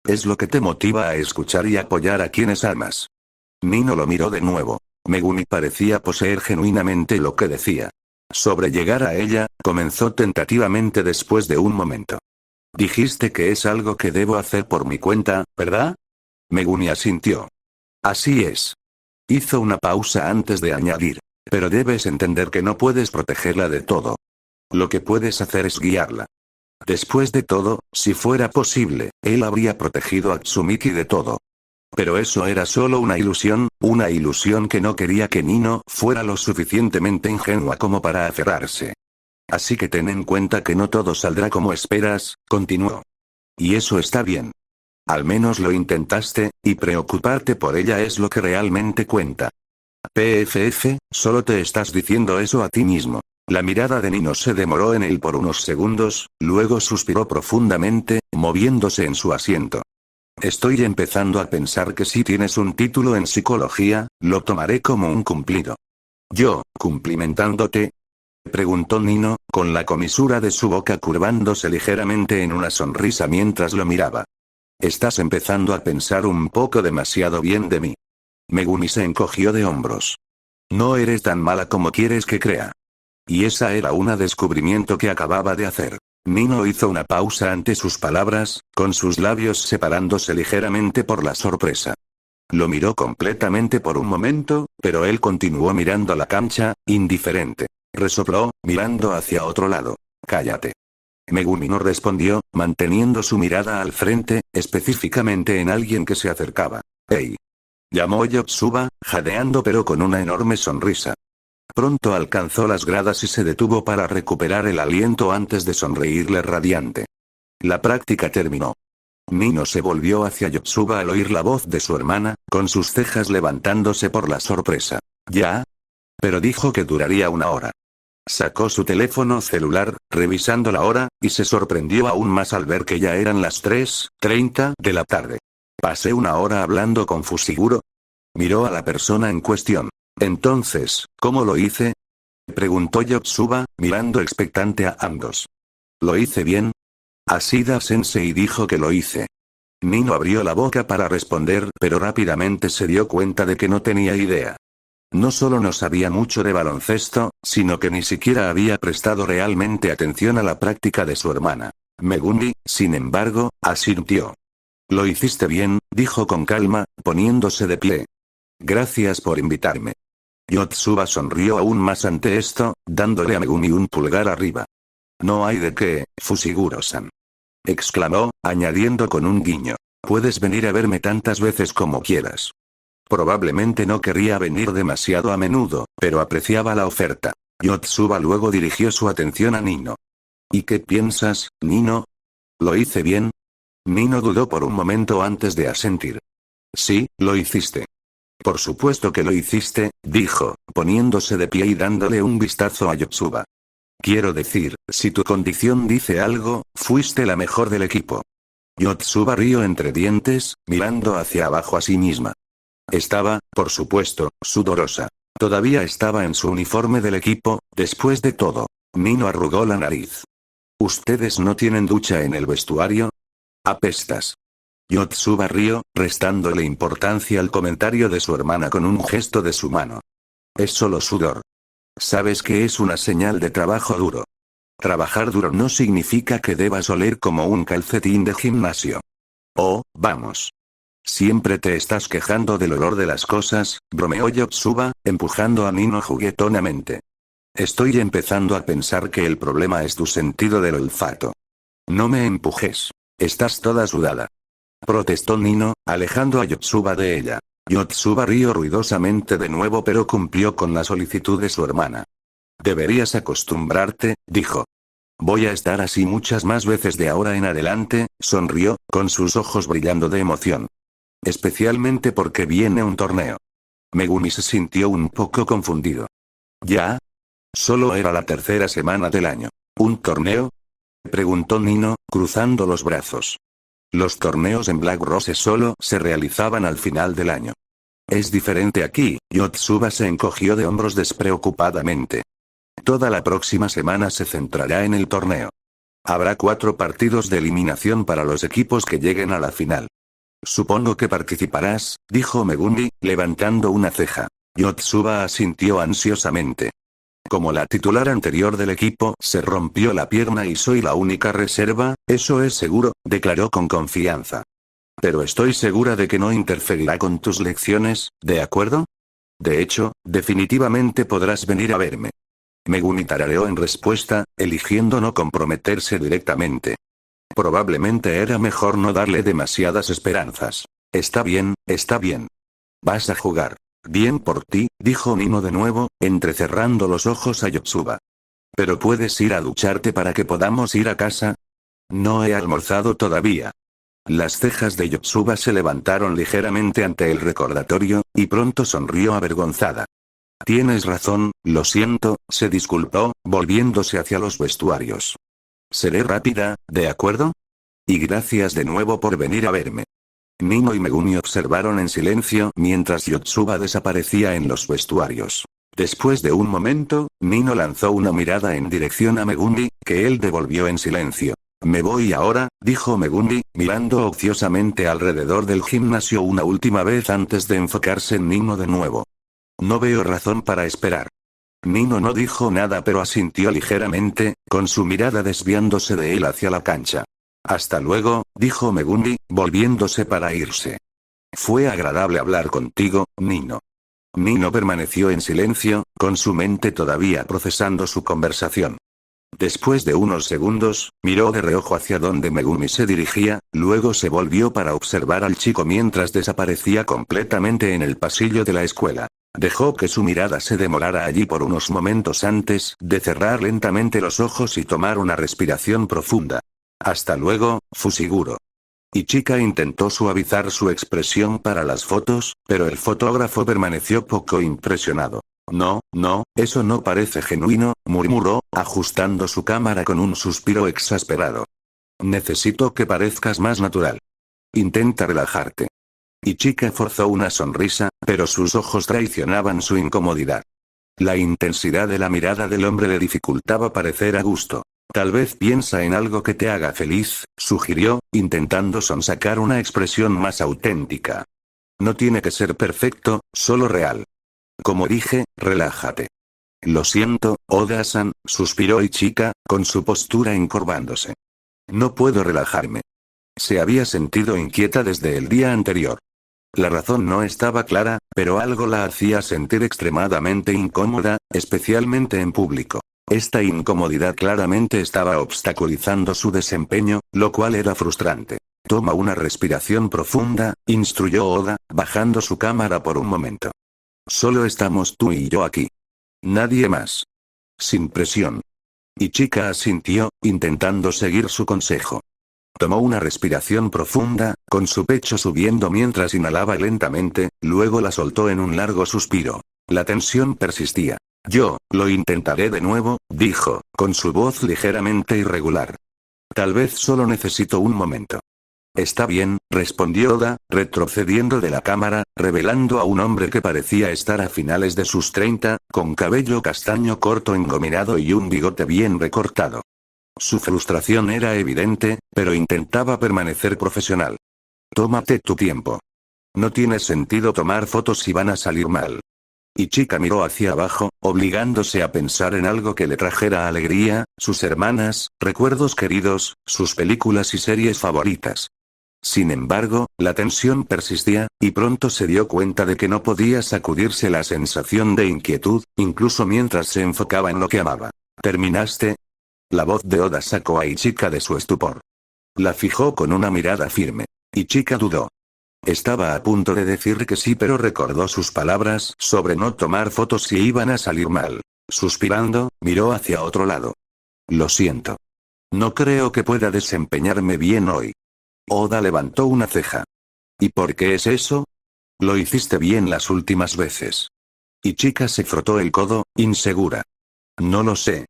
Es lo que te motiva a escuchar y apoyar a quienes amas. Nino lo miró de nuevo. Megumi parecía poseer genuinamente lo que decía. Sobre llegar a ella, comenzó tentativamente después de un momento. Dijiste que es algo que debo hacer por mi cuenta, ¿verdad? Megumi asintió. Así es. Hizo una pausa antes de añadir. Pero debes entender que no puedes protegerla de todo. Lo que puedes hacer es guiarla. Después de todo, si fuera posible, él habría protegido a Tsumiki de todo. Pero eso era solo una ilusión que no quería que Nino fuera lo suficientemente ingenua como para aferrarse. Así que ten en cuenta que no todo saldrá como esperas, continuó. Y eso está bien. Al menos lo intentaste, y preocuparte por ella es lo que realmente cuenta. PFF, solo te estás diciendo eso a ti mismo. La mirada de Nino se demoró en él por unos segundos, luego suspiró profundamente, moviéndose en su asiento. Estoy empezando a pensar que si tienes un título en psicología, lo tomaré como un cumplido. ¿Yo, cumplimentándote? Preguntó Nino, con la comisura de su boca curvándose ligeramente en una sonrisa mientras lo miraba. Estás empezando a pensar un poco demasiado bien de mí. Megumi se encogió de hombros. No eres tan mala como quieres que crea. Y esa era un descubrimiento que acababa de hacer. Nino hizo una pausa ante sus palabras, con sus labios separándose ligeramente por la sorpresa. Lo miró completamente por un momento, pero él continuó mirando la cancha, indiferente. Resopló, mirando hacia otro lado. Cállate. Megumi no respondió, manteniendo su mirada al frente, específicamente en alguien que se acercaba. «¡Hey!», llamó Yotsuba, jadeando pero con una enorme sonrisa. Pronto alcanzó las gradas y se detuvo para recuperar el aliento antes de sonreírle radiante. La práctica terminó. Nino se volvió hacia Yotsuba al oír la voz de su hermana, con sus cejas levantándose por la sorpresa. ¿Ya? Pero dijo que duraría una hora. Sacó su teléfono celular, revisando la hora, y se sorprendió aún más al ver que ya eran las 3:30 de la tarde. ¿Pasé una hora hablando con Fushiguro? Miró a la persona en cuestión. Entonces, ¿cómo lo hice?, preguntó Yotsuba, mirando expectante a ambos. ¿Lo hice bien? Ashida-sensei dijo que lo hice. Nino abrió la boca para responder, pero rápidamente se dio cuenta de que no tenía idea. No solo no sabía mucho de baloncesto, sino que ni siquiera había prestado realmente atención a la práctica de su hermana. Megumi, sin embargo, asintió. Lo hiciste bien, dijo con calma, poniéndose de pie. Gracias por invitarme. Yotsuba sonrió aún más ante esto, dándole a Megumi un pulgar arriba. No hay de qué, Fushiguro-san. Exclamó, añadiendo con un guiño. Puedes venir a verme tantas veces como quieras. Probablemente no querría venir demasiado a menudo, pero apreciaba la oferta. Yotsuba luego dirigió su atención a Nino. ¿Y qué piensas, Nino? ¿Lo hice bien? Nino dudó por un momento antes de asentir. Sí, lo hiciste. Por supuesto que lo hiciste, dijo, poniéndose de pie y dándole un vistazo a Yotsuba. Quiero decir, si tu condición dice algo, fuiste la mejor del equipo. Yotsuba rió entre dientes, mirando hacia abajo a sí misma. Estaba, por supuesto, sudorosa. Todavía estaba en su uniforme del equipo, después de todo. Nino arrugó la nariz. ¿Ustedes no tienen ducha en el vestuario? Apestas. Yotsuba rió, restándole importancia al comentario de su hermana con un gesto de su mano. Es solo sudor. Sabes que es una señal de trabajo duro. Trabajar duro no significa que debas oler como un calcetín de gimnasio. Oh, vamos. Siempre te estás quejando del olor de las cosas, bromeó Yotsuba, empujando a Nino juguetonamente. Estoy empezando a pensar que el problema es tu sentido del olfato. No me empujes. Estás toda sudada. Protestó Nino, alejando a Yotsuba de ella. Yotsuba rió ruidosamente de nuevo pero cumplió con la solicitud de su hermana. Deberías acostumbrarte, dijo. Voy a estar así muchas más veces de ahora en adelante, sonrió, con sus ojos brillando de emoción. Especialmente porque viene un torneo. Megumi se sintió un poco confundido. ¿Ya? Solo era la tercera semana del año. ¿Un torneo? Preguntó Nino, cruzando los brazos. Los torneos en Black Rose solo se realizaban al final del año. Es diferente aquí, Yotsuba se encogió de hombros despreocupadamente. Toda la próxima semana se centrará en el torneo. Habrá 4 partidos de eliminación para los equipos que lleguen a la final. Supongo que participarás, dijo Megumi, levantando una ceja. Yotsuba asintió ansiosamente. Como la titular anterior del equipo se rompió la pierna y soy la única reserva, eso es seguro, declaró con confianza. Pero estoy segura de que no interferirá con tus lecciones, ¿de acuerdo? De hecho, definitivamente podrás venir a verme. Megumi tarareó en respuesta, eligiendo no comprometerse directamente. Probablemente era mejor no darle demasiadas esperanzas. Está bien, está bien. Vas a jugar. Bien por ti, dijo Nino de nuevo, entrecerrando los ojos a Yotsuba. ¿Pero puedes ir a ducharte para que podamos ir a casa? No he almorzado todavía. Las cejas de Yotsuba se levantaron ligeramente ante el recordatorio, y pronto sonrió avergonzada. Tienes razón, lo siento, se disculpó, volviéndose hacia los vestuarios. Seré rápida, ¿de acuerdo? Y gracias de nuevo por venir a verme. Nino y Megumi observaron en silencio mientras Yotsuba desaparecía en los vestuarios. Después de un momento, Nino lanzó una mirada en dirección a Megumi, que él devolvió en silencio. Me voy ahora, dijo Megumi, mirando ociosamente alrededor del gimnasio una última vez antes de enfocarse en Nino de nuevo. No veo razón para esperar. Nino no dijo nada pero asintió ligeramente, con su mirada desviándose de él hacia la cancha. Hasta luego, dijo Megumi, volviéndose para irse. Fue agradable hablar contigo, Nino. Nino permaneció en silencio, con su mente todavía procesando su conversación. Después de unos segundos, miró de reojo hacia donde Megumi se dirigía, luego se volvió para observar al chico mientras desaparecía completamente en el pasillo de la escuela. Dejó que su mirada se demorara allí por unos momentos antes de cerrar lentamente los ojos y tomar una respiración profunda. Hasta luego, Fushiguro. Ichika intentó suavizar su expresión para las fotos, pero el fotógrafo permaneció poco impresionado. No, eso no parece genuino, murmuró, ajustando su cámara con un suspiro exasperado. Necesito que parezcas más natural. Intenta relajarte. Ichika forzó una sonrisa, pero sus ojos traicionaban su incomodidad. La intensidad de la mirada del hombre le dificultaba parecer a gusto. Tal vez piensa en algo que te haga feliz, sugirió, intentando sonsacar una expresión más auténtica. No tiene que ser perfecto, solo real. Como dije, relájate. Lo siento, Oda-san, suspiró Ichika, con su postura encorvándose. No puedo relajarme. Se había sentido inquieta desde el día anterior. La razón no estaba clara, pero algo la hacía sentir extremadamente incómoda, especialmente en público. Esta incomodidad claramente estaba obstaculizando su desempeño, lo cual era frustrante. Toma una respiración profunda, instruyó Oda, bajando su cámara por un momento. Solo estamos tú y yo aquí. Nadie más. Sin presión. Ichika asintió, intentando seguir su consejo. Tomó una respiración profunda, con su pecho subiendo mientras inhalaba lentamente, luego la soltó en un largo suspiro. La tensión persistía. Yo, lo intentaré de nuevo, dijo, con su voz ligeramente irregular. Tal vez solo necesito un momento. Está bien, respondió Oda, retrocediendo de la cámara, revelando a un hombre que parecía estar a finales de sus 30, con cabello castaño corto engominado y un bigote bien recortado. Su frustración era evidente, pero intentaba permanecer profesional. Tómate tu tiempo. No tiene sentido tomar fotos si van a salir mal. Ichika miró hacia abajo, obligándose a pensar en algo que le trajera alegría, sus hermanas, recuerdos queridos, sus películas y series favoritas. Sin embargo, la tensión persistía, y pronto se dio cuenta de que no podía sacudirse la sensación de inquietud, incluso mientras se enfocaba en lo que amaba. ¿Terminaste? La voz de Oda sacó a Ichika de su estupor. La fijó con una mirada firme. Ichika dudó. Estaba a punto de decir que sí, pero recordó sus palabras sobre no tomar fotos si iban a salir mal. Suspirando, miró hacia otro lado. Lo siento. No creo que pueda desempeñarme bien hoy. Oda levantó una ceja. ¿Y por qué es eso? Lo hiciste bien las últimas veces. Ichika se frotó el codo, insegura. No lo sé.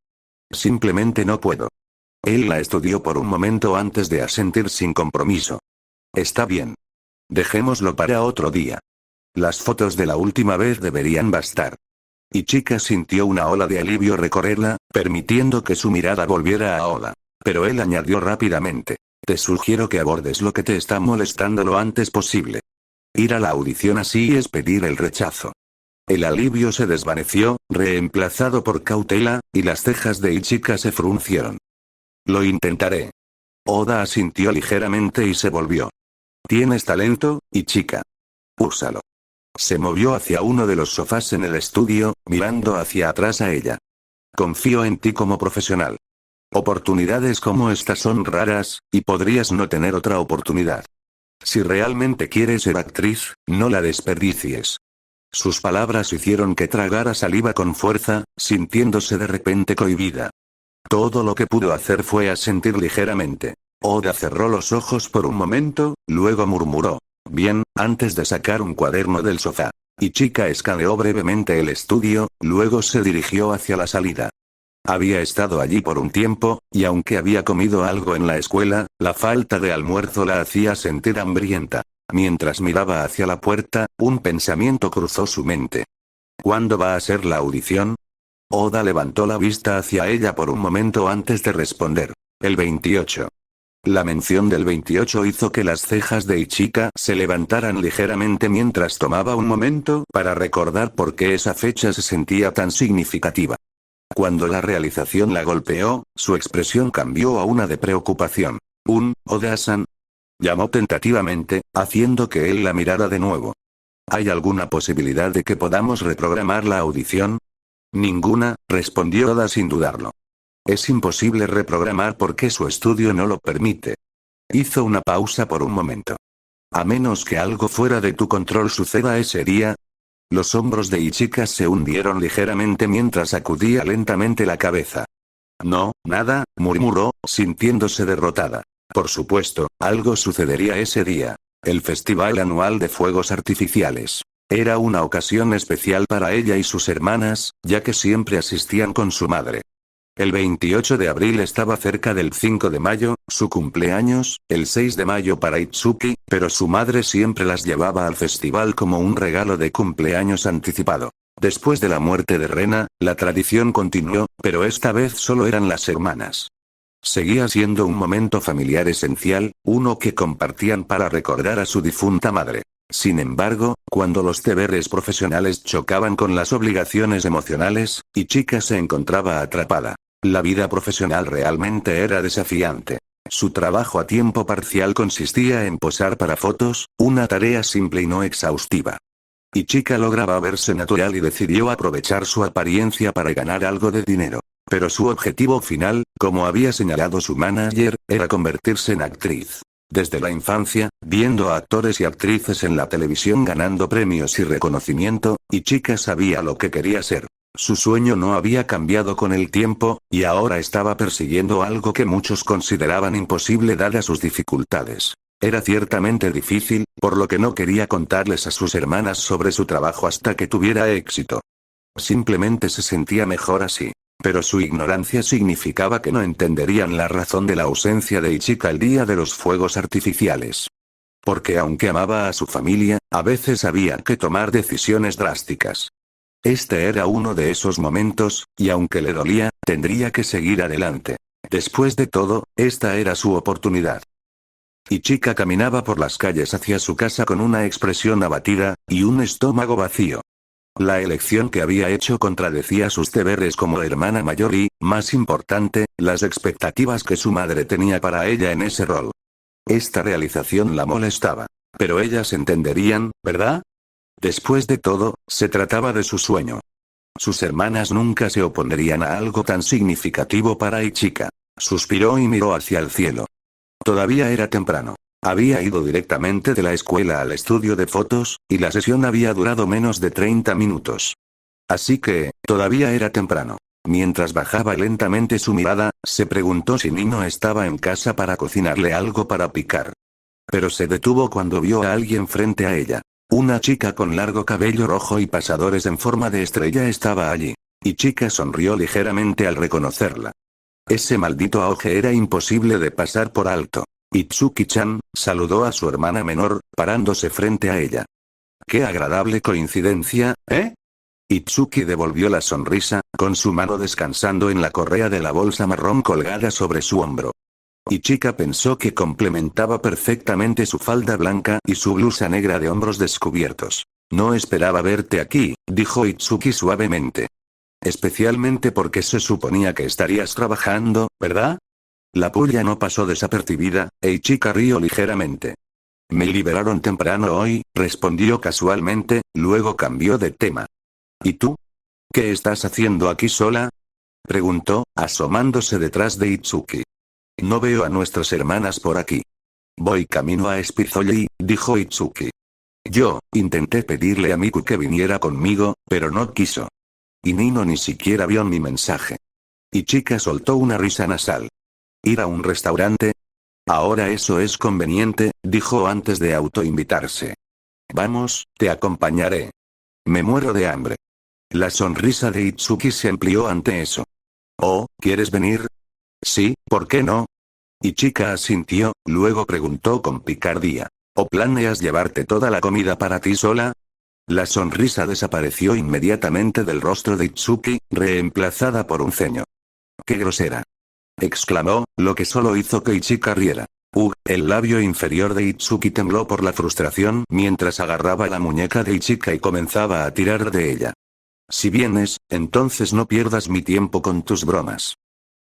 Simplemente no puedo. Él la estudió por un momento antes de asentir sin compromiso. Está bien. Dejémoslo para otro día. Las fotos de la última vez deberían bastar. Y Chica sintió una ola de alivio recorrerla, permitiendo que su mirada volviera a Oda. Pero él añadió rápidamente. Te sugiero que abordes lo que te está molestando lo antes posible. Ir a la audición así es pedir el rechazo. El alivio se desvaneció, reemplazado por cautela, y las cejas de Ichika se fruncieron. Lo intentaré. Oda asintió ligeramente y se volvió. Tienes talento, Ichika. Úsalo. Se movió hacia uno de los sofás en el estudio, mirando hacia atrás a ella. Confío en ti como profesional. Oportunidades como estas son raras, y podrías no tener otra oportunidad. Si realmente quieres ser actriz, no la desperdicies. Sus palabras hicieron que tragara saliva con fuerza, sintiéndose de repente cohibida. Todo lo que pudo hacer fue asentir ligeramente. Oda cerró los ojos por un momento, luego murmuró. Bien, antes de sacar un cuaderno del sofá. Ichika escaneó brevemente el estudio, luego se dirigió hacia la salida. Había estado allí por un tiempo, y aunque había comido algo en la escuela, la falta de almuerzo la hacía sentir hambrienta. Mientras miraba hacia la puerta, un pensamiento cruzó su mente. ¿Cuándo va a ser la audición? Oda levantó la vista hacia ella por un momento antes de responder. El 28. La mención del 28 hizo que las cejas de Ichika se levantaran ligeramente mientras tomaba un momento para recordar por qué esa fecha se sentía tan significativa. Cuando la realización la golpeó, su expresión cambió a una de preocupación. Oda-san. Llamó tentativamente, haciendo que él la mirara de nuevo. ¿Hay alguna posibilidad de que podamos reprogramar la audición? Ninguna, respondió Oda sin dudarlo. Es imposible reprogramar porque su estudio no lo permite. Hizo una pausa por un momento. A menos que algo fuera de tu control suceda ese día. Los hombros de Ichika se hundieron ligeramente mientras sacudía lentamente la cabeza. No, nada, murmuró, sintiéndose derrotada. Por supuesto, algo sucedería ese día. El festival anual de fuegos artificiales. Era una ocasión especial para ella y sus hermanas, ya que siempre asistían con su madre. El 28 de abril estaba cerca del 5 de mayo, su cumpleaños, el 6 de mayo para Itsuki, pero su madre siempre las llevaba al festival como un regalo de cumpleaños anticipado. Después de la muerte de Rena, la tradición continuó, pero esta vez solo eran las hermanas. Seguía siendo un momento familiar esencial, uno que compartían para recordar a su difunta madre. Sin embargo, cuando los deberes profesionales chocaban con las obligaciones emocionales, Ichika se encontraba atrapada. La vida profesional realmente era desafiante. Su trabajo a tiempo parcial consistía en posar para fotos, una tarea simple y no exhaustiva. Ichika lograba verse natural y decidió aprovechar su apariencia para ganar algo de dinero. Pero su objetivo final, como había señalado su manager, era convertirse en actriz. Desde la infancia, viendo a actores y actrices en la televisión ganando premios y reconocimiento, Ichika sabía lo que quería ser. Su sueño no había cambiado con el tiempo, y ahora estaba persiguiendo algo que muchos consideraban imposible dadas sus dificultades. Era ciertamente difícil, por lo que no quería contarles a sus hermanas sobre su trabajo hasta que tuviera éxito. Simplemente se sentía mejor así. Pero su ignorancia significaba que no entenderían la razón de la ausencia de Ichika el día de los fuegos artificiales. Porque aunque amaba a su familia, a veces había que tomar decisiones drásticas. Este era uno de esos momentos, y aunque le dolía, tendría que seguir adelante. Después de todo, esta era su oportunidad. Ichika caminaba por las calles hacia su casa con una expresión abatida, y un estómago vacío. La elección que había hecho contradecía sus deberes como hermana mayor y, más importante, las expectativas que su madre tenía para ella en ese rol. Esta realización la molestaba. Pero ellas entenderían, ¿verdad? Después de todo, se trataba de su sueño. Sus hermanas nunca se oponerían a algo tan significativo para Ichika. Suspiró y miró hacia el cielo. Todavía era temprano. Había ido directamente de la escuela al estudio de fotos, y la sesión había durado menos de 30 minutos. Así que, todavía era temprano. Mientras bajaba lentamente su mirada, se preguntó si Nino estaba en casa para cocinarle algo para picar. Pero se detuvo cuando vio a alguien frente a ella. Una chica con largo cabello rojo y pasadores en forma de estrella estaba allí. Ichika sonrió ligeramente al reconocerla. Ese maldito auge era imposible de pasar por alto. Itsuki-chan, saludó a su hermana menor, parándose frente a ella. Qué agradable coincidencia, ¿eh? Itsuki devolvió la sonrisa, con su mano descansando en la correa de la bolsa marrón colgada sobre su hombro. Ichika pensó que complementaba perfectamente su falda blanca y su blusa negra de hombros descubiertos. No esperaba verte aquí, dijo Itsuki suavemente. Especialmente porque se suponía que estarías trabajando, ¿verdad? La puya no pasó desapercibida, e Ichika rió ligeramente. Me liberaron temprano hoy, respondió casualmente, luego cambió de tema. ¿Y tú? ¿Qué estás haciendo aquí sola? Preguntó, asomándose detrás de Itsuki. No veo a nuestras hermanas por aquí. Voy camino a Spizoli, dijo Itsuki. Yo, intenté pedirle a Miku que viniera conmigo, pero no quiso. Y Nino ni siquiera vio mi mensaje. Ichika soltó una risa nasal. ¿Ir a un restaurante? Ahora eso es conveniente, dijo antes de autoinvitarse. Vamos, te acompañaré. Me muero de hambre. La sonrisa de Itsuki se amplió ante eso. Oh, ¿quieres venir? Sí, ¿por qué no? Ichika asintió, luego preguntó con picardía. ¿O planeas llevarte toda la comida para ti sola? La sonrisa desapareció inmediatamente del rostro de Itsuki, reemplazada por un ceño. ¡Qué grosera! Exclamó, lo que solo hizo que Ichika riera. El labio inferior de Itsuki tembló por la frustración mientras agarraba la muñeca de Ichika y comenzaba a tirar de ella. Si vienes, entonces no pierdas mi tiempo con tus bromas.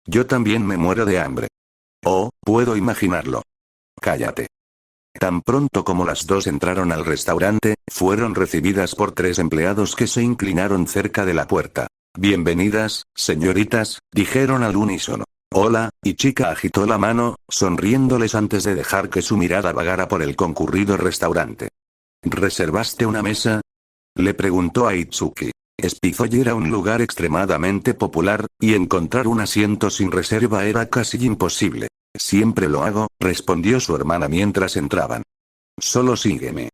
Yo también me muero de hambre. Oh, puedo imaginarlo. Cállate. Tan pronto como las dos entraron al restaurante, fueron recibidas por 3 empleados que se inclinaron cerca de la puerta. Bienvenidas, señoritas, dijeron al unísono. Hola, Ichika agitó la mano, sonriéndoles antes de dejar que su mirada vagara por el concurrido restaurante. ¿Reservaste una mesa? Le preguntó a Itsuki. Spizoli era un lugar extremadamente popular, y encontrar un asiento sin reserva era casi imposible. Siempre lo hago, respondió su hermana mientras entraban. Solo sígueme.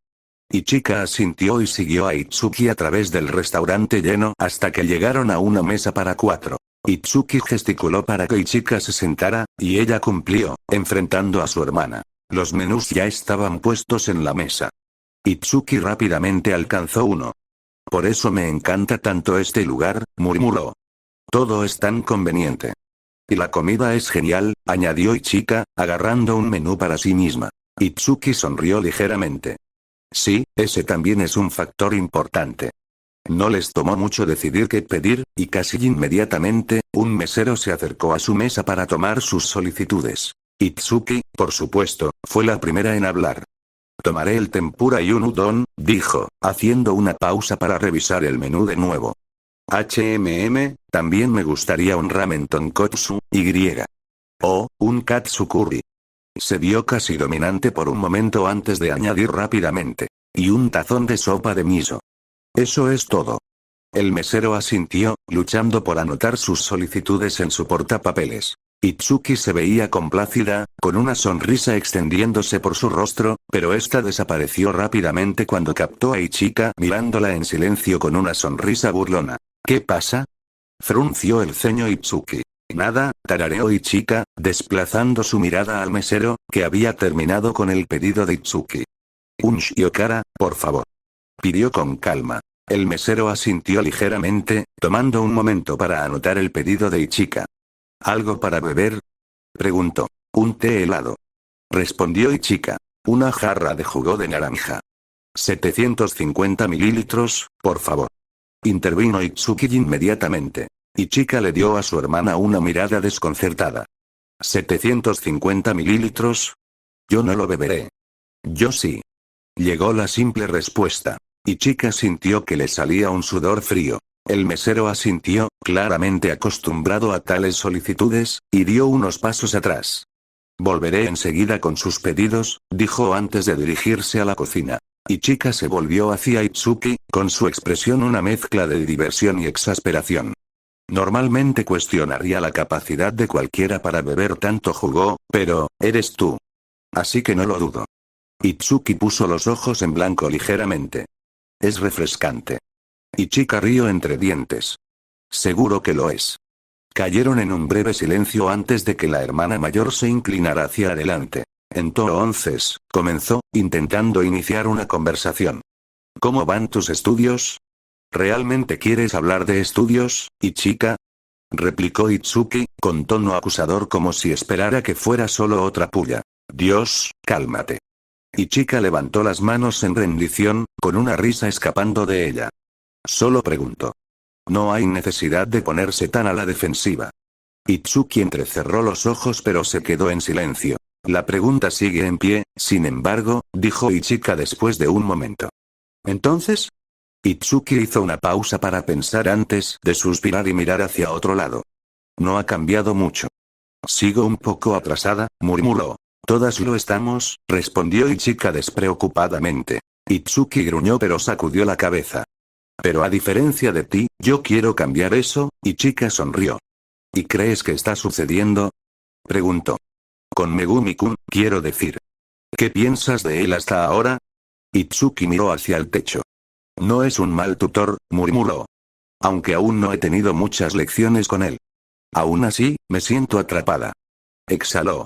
Ichika asintió y siguió a Itsuki a través del restaurante lleno hasta que llegaron a una mesa para 4. Itsuki gesticuló para que Ichika se sentara, y ella cumplió, enfrentando a su hermana. Los menús ya estaban puestos en la mesa. Itsuki rápidamente alcanzó uno. Por eso me encanta tanto este lugar, murmuró. Todo es tan conveniente. Y la comida es genial, añadió Ichika, agarrando un menú para sí misma. Itsuki sonrió ligeramente. Sí, ese también es un factor importante. No les tomó mucho decidir qué pedir, y casi inmediatamente, un mesero se acercó a su mesa para tomar sus solicitudes. Itsuki, por supuesto, fue la primera en hablar. Tomaré el tempura y un udon, dijo, haciendo una pausa para revisar el menú de nuevo. También me gustaría un ramen tonkotsu, y. O, un katsu curry. Se vio casi dominante por un momento antes de añadir rápidamente. Y un tazón de sopa de miso. Eso es todo. El mesero asintió, luchando por anotar sus solicitudes en su portapapeles. Itsuki se veía complácida, con una sonrisa extendiéndose por su rostro, pero esta desapareció rápidamente cuando captó a Ichika mirándola en silencio con una sonrisa burlona. ¿Qué pasa? Frunció el ceño Itsuki. Nada, tarareó Ichika, desplazando su mirada al mesero, que había terminado con el pedido de Itsuki. Un shiokara, por favor. Pidió con calma. El mesero asintió ligeramente, tomando un momento para anotar el pedido de Ichika. ¿Algo para beber? Preguntó. Un té helado. Respondió Ichika. Una jarra de jugo de naranja. 750 mililitros, por favor. Intervino Itsuki inmediatamente. Ichika le dio a su hermana una mirada desconcertada. 750 mililitros. Yo no lo beberé. Yo sí. Llegó la simple respuesta. Ichika sintió que le salía un sudor frío. El mesero asintió, claramente acostumbrado a tales solicitudes, y dio unos pasos atrás. Volveré enseguida con sus pedidos, dijo antes de dirigirse a la cocina. Ichika se volvió hacia Itsuki, con su expresión una mezcla de diversión y exasperación. Normalmente cuestionaría la capacidad de cualquiera para beber tanto jugo, pero, eres tú. Así que no lo dudo. Itsuki puso los ojos en blanco ligeramente. Es refrescante. Ichika rió entre dientes. Seguro que lo es. Cayeron en un breve silencio antes de que la hermana mayor se inclinara hacia adelante. Entonces, comenzó, intentando iniciar una conversación. ¿Cómo van tus estudios? ¿Realmente quieres hablar de estudios, Ichika? Replicó Itsuki, con tono acusador como si esperara que fuera solo otra puya. Dios, cálmate. Ichika levantó las manos en rendición, con una risa escapando de ella. Solo pregunto. No hay necesidad de ponerse tan a la defensiva. Itsuki entrecerró los ojos pero se quedó en silencio. La pregunta sigue en pie, sin embargo, dijo Ichika después de un momento. ¿Entonces? Itsuki hizo una pausa para pensar antes de suspirar y mirar hacia otro lado. No ha cambiado mucho. Sigo un poco atrasada, murmuró. Todas lo estamos, respondió Ichika despreocupadamente. Itsuki gruñó pero sacudió la cabeza. Pero a diferencia de ti, yo quiero cambiar eso, Ichika sonrió. ¿Y crees que está sucediendo? Preguntó. Con Megumi-kun, quiero decir. ¿Qué piensas de él hasta ahora? Itsuki miró hacia el techo. No es un mal tutor, murmuró. Aunque aún no he tenido muchas lecciones con él. Aún así, me siento atrapada. Exhaló.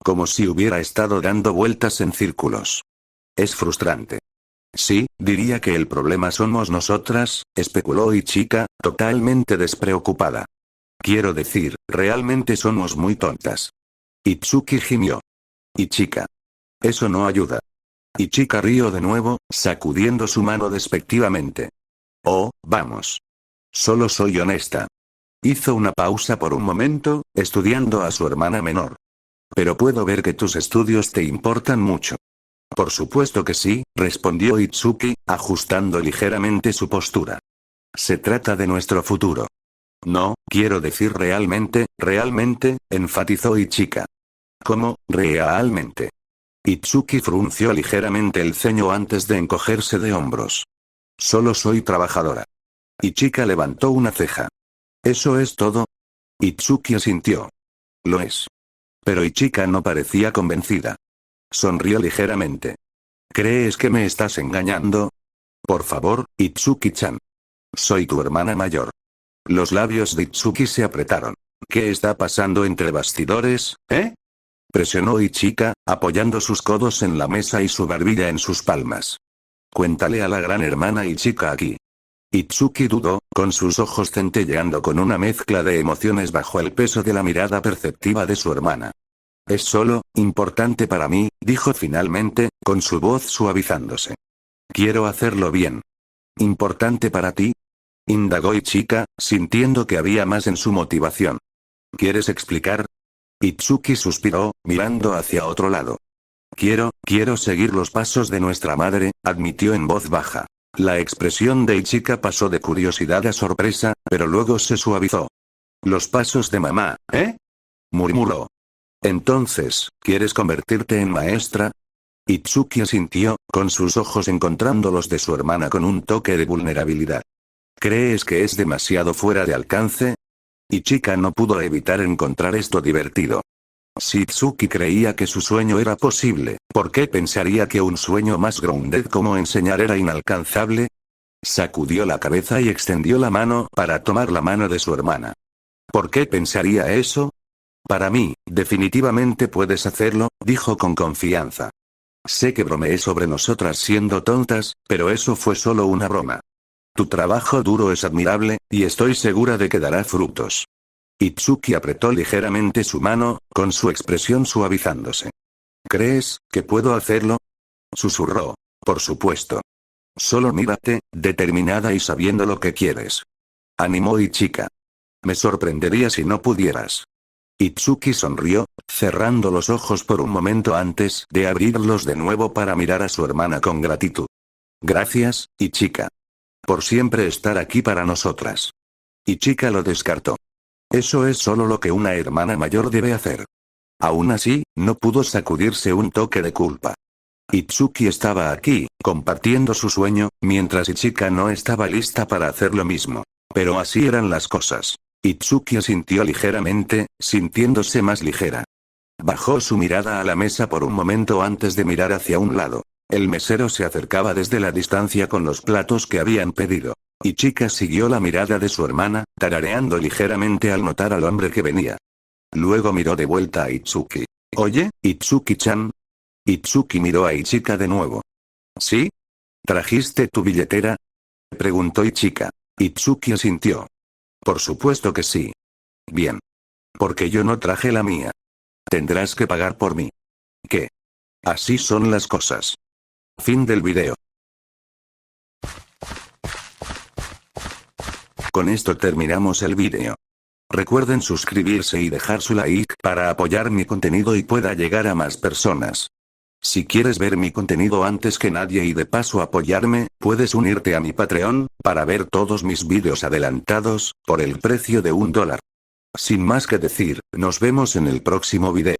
Como si hubiera estado dando vueltas en círculos. Es frustrante. Sí, diría que el problema somos nosotras, especuló Ichika, totalmente despreocupada. Quiero decir, realmente somos muy tontas. Itsuki gimió. Ichika. Eso no ayuda. Ichika rió de nuevo, sacudiendo su mano despectivamente. Oh, vamos. Solo soy honesta. Hizo una pausa por un momento, estudiando a su hermana menor. Pero puedo ver que tus estudios te importan mucho. Por supuesto que sí, respondió Itsuki, ajustando ligeramente su postura. Se trata de nuestro futuro. No, quiero decir realmente, enfatizó Ichika. ¿Cómo, realmente? Itsuki frunció ligeramente el ceño antes de encogerse de hombros. Solo soy trabajadora. Ichika levantó una ceja. ¿Eso es todo? Itsuki asintió. Lo es. Pero Ichika no parecía convencida. Sonrió ligeramente. ¿Crees que me estás engañando? Por favor, Itsuki-chan. Soy tu hermana mayor. Los labios de Itsuki se apretaron. ¿Qué está pasando entre bastidores, Presionó Ichika, apoyando sus codos en la mesa y su barbilla en sus palmas. Cuéntale a la gran hermana Ichika aquí. Itsuki dudó, con sus ojos centelleando con una mezcla de emociones bajo el peso de la mirada perceptiva de su hermana. Es solo, importante para mí, dijo finalmente, con su voz suavizándose. Quiero hacerlo bien. ¿Importante para ti? Indagó Ichika, sintiendo que había más en su motivación. ¿Quieres explicar? Itsuki suspiró, mirando hacia otro lado. Quiero seguir los pasos de nuestra madre, admitió en voz baja. La expresión de Ichika pasó de curiosidad a sorpresa, pero luego se suavizó. Los pasos de mamá, murmuró. Entonces, ¿quieres convertirte en maestra? Itsuki asintió, con sus ojos encontrando los de su hermana con un toque de vulnerabilidad. ¿Crees que es demasiado fuera de alcance? Ichika no pudo evitar encontrar esto divertido. Si Itsuki creía que su sueño era posible, ¿por qué pensaría que un sueño más grounded como enseñar era inalcanzable? Sacudió la cabeza y extendió la mano para tomar la mano de su hermana. ¿Por qué pensaría eso? Para mí, definitivamente puedes hacerlo, dijo con confianza. Sé que bromeé sobre nosotras siendo tontas, pero eso fue solo una broma. Tu trabajo duro es admirable, y estoy segura de que dará frutos. Itsuki apretó ligeramente su mano, con su expresión suavizándose. ¿Crees que puedo hacerlo? Susurró. Por supuesto. Solo mírate, determinada y sabiendo lo que quieres. Animó Ichika. Me sorprendería si no pudieras. Itsuki sonrió, cerrando los ojos por un momento antes de abrirlos de nuevo para mirar a su hermana con gratitud. Gracias, Ichika. Por siempre estar aquí para nosotras. Ichika lo descartó. Eso es solo lo que una hermana mayor debe hacer. Aún así, no pudo sacudirse un toque de culpa. Itsuki estaba aquí, compartiendo su sueño, mientras Ichika no estaba lista para hacer lo mismo. Pero así eran las cosas. Itsuki asintió ligeramente, sintiéndose más ligera. Bajó su mirada a la mesa por un momento antes de mirar hacia un lado. El mesero se acercaba desde la distancia con los platos que habían pedido. Y Chica siguió la mirada de su hermana, tarareando ligeramente al notar al hombre que venía. Luego miró de vuelta a Itsuki. Oye, Itsuki-chan. Itsuki miró a Ichika de nuevo. ¿Sí? ¿Trajiste tu billetera? Preguntó Ichika. Itsuki asintió. Por supuesto que sí. Bien. Porque yo no traje la mía. Tendrás que pagar por mí. ¿Qué? Así son las cosas. Fin del video. Con esto terminamos el video. Recuerden suscribirse y dejar su like para apoyar mi contenido y pueda llegar a más personas. Si quieres ver mi contenido antes que nadie y de paso apoyarme, puedes unirte a mi Patreon, para ver todos mis vídeos adelantados, por el precio de $1. Sin más que decir, nos vemos en el próximo video.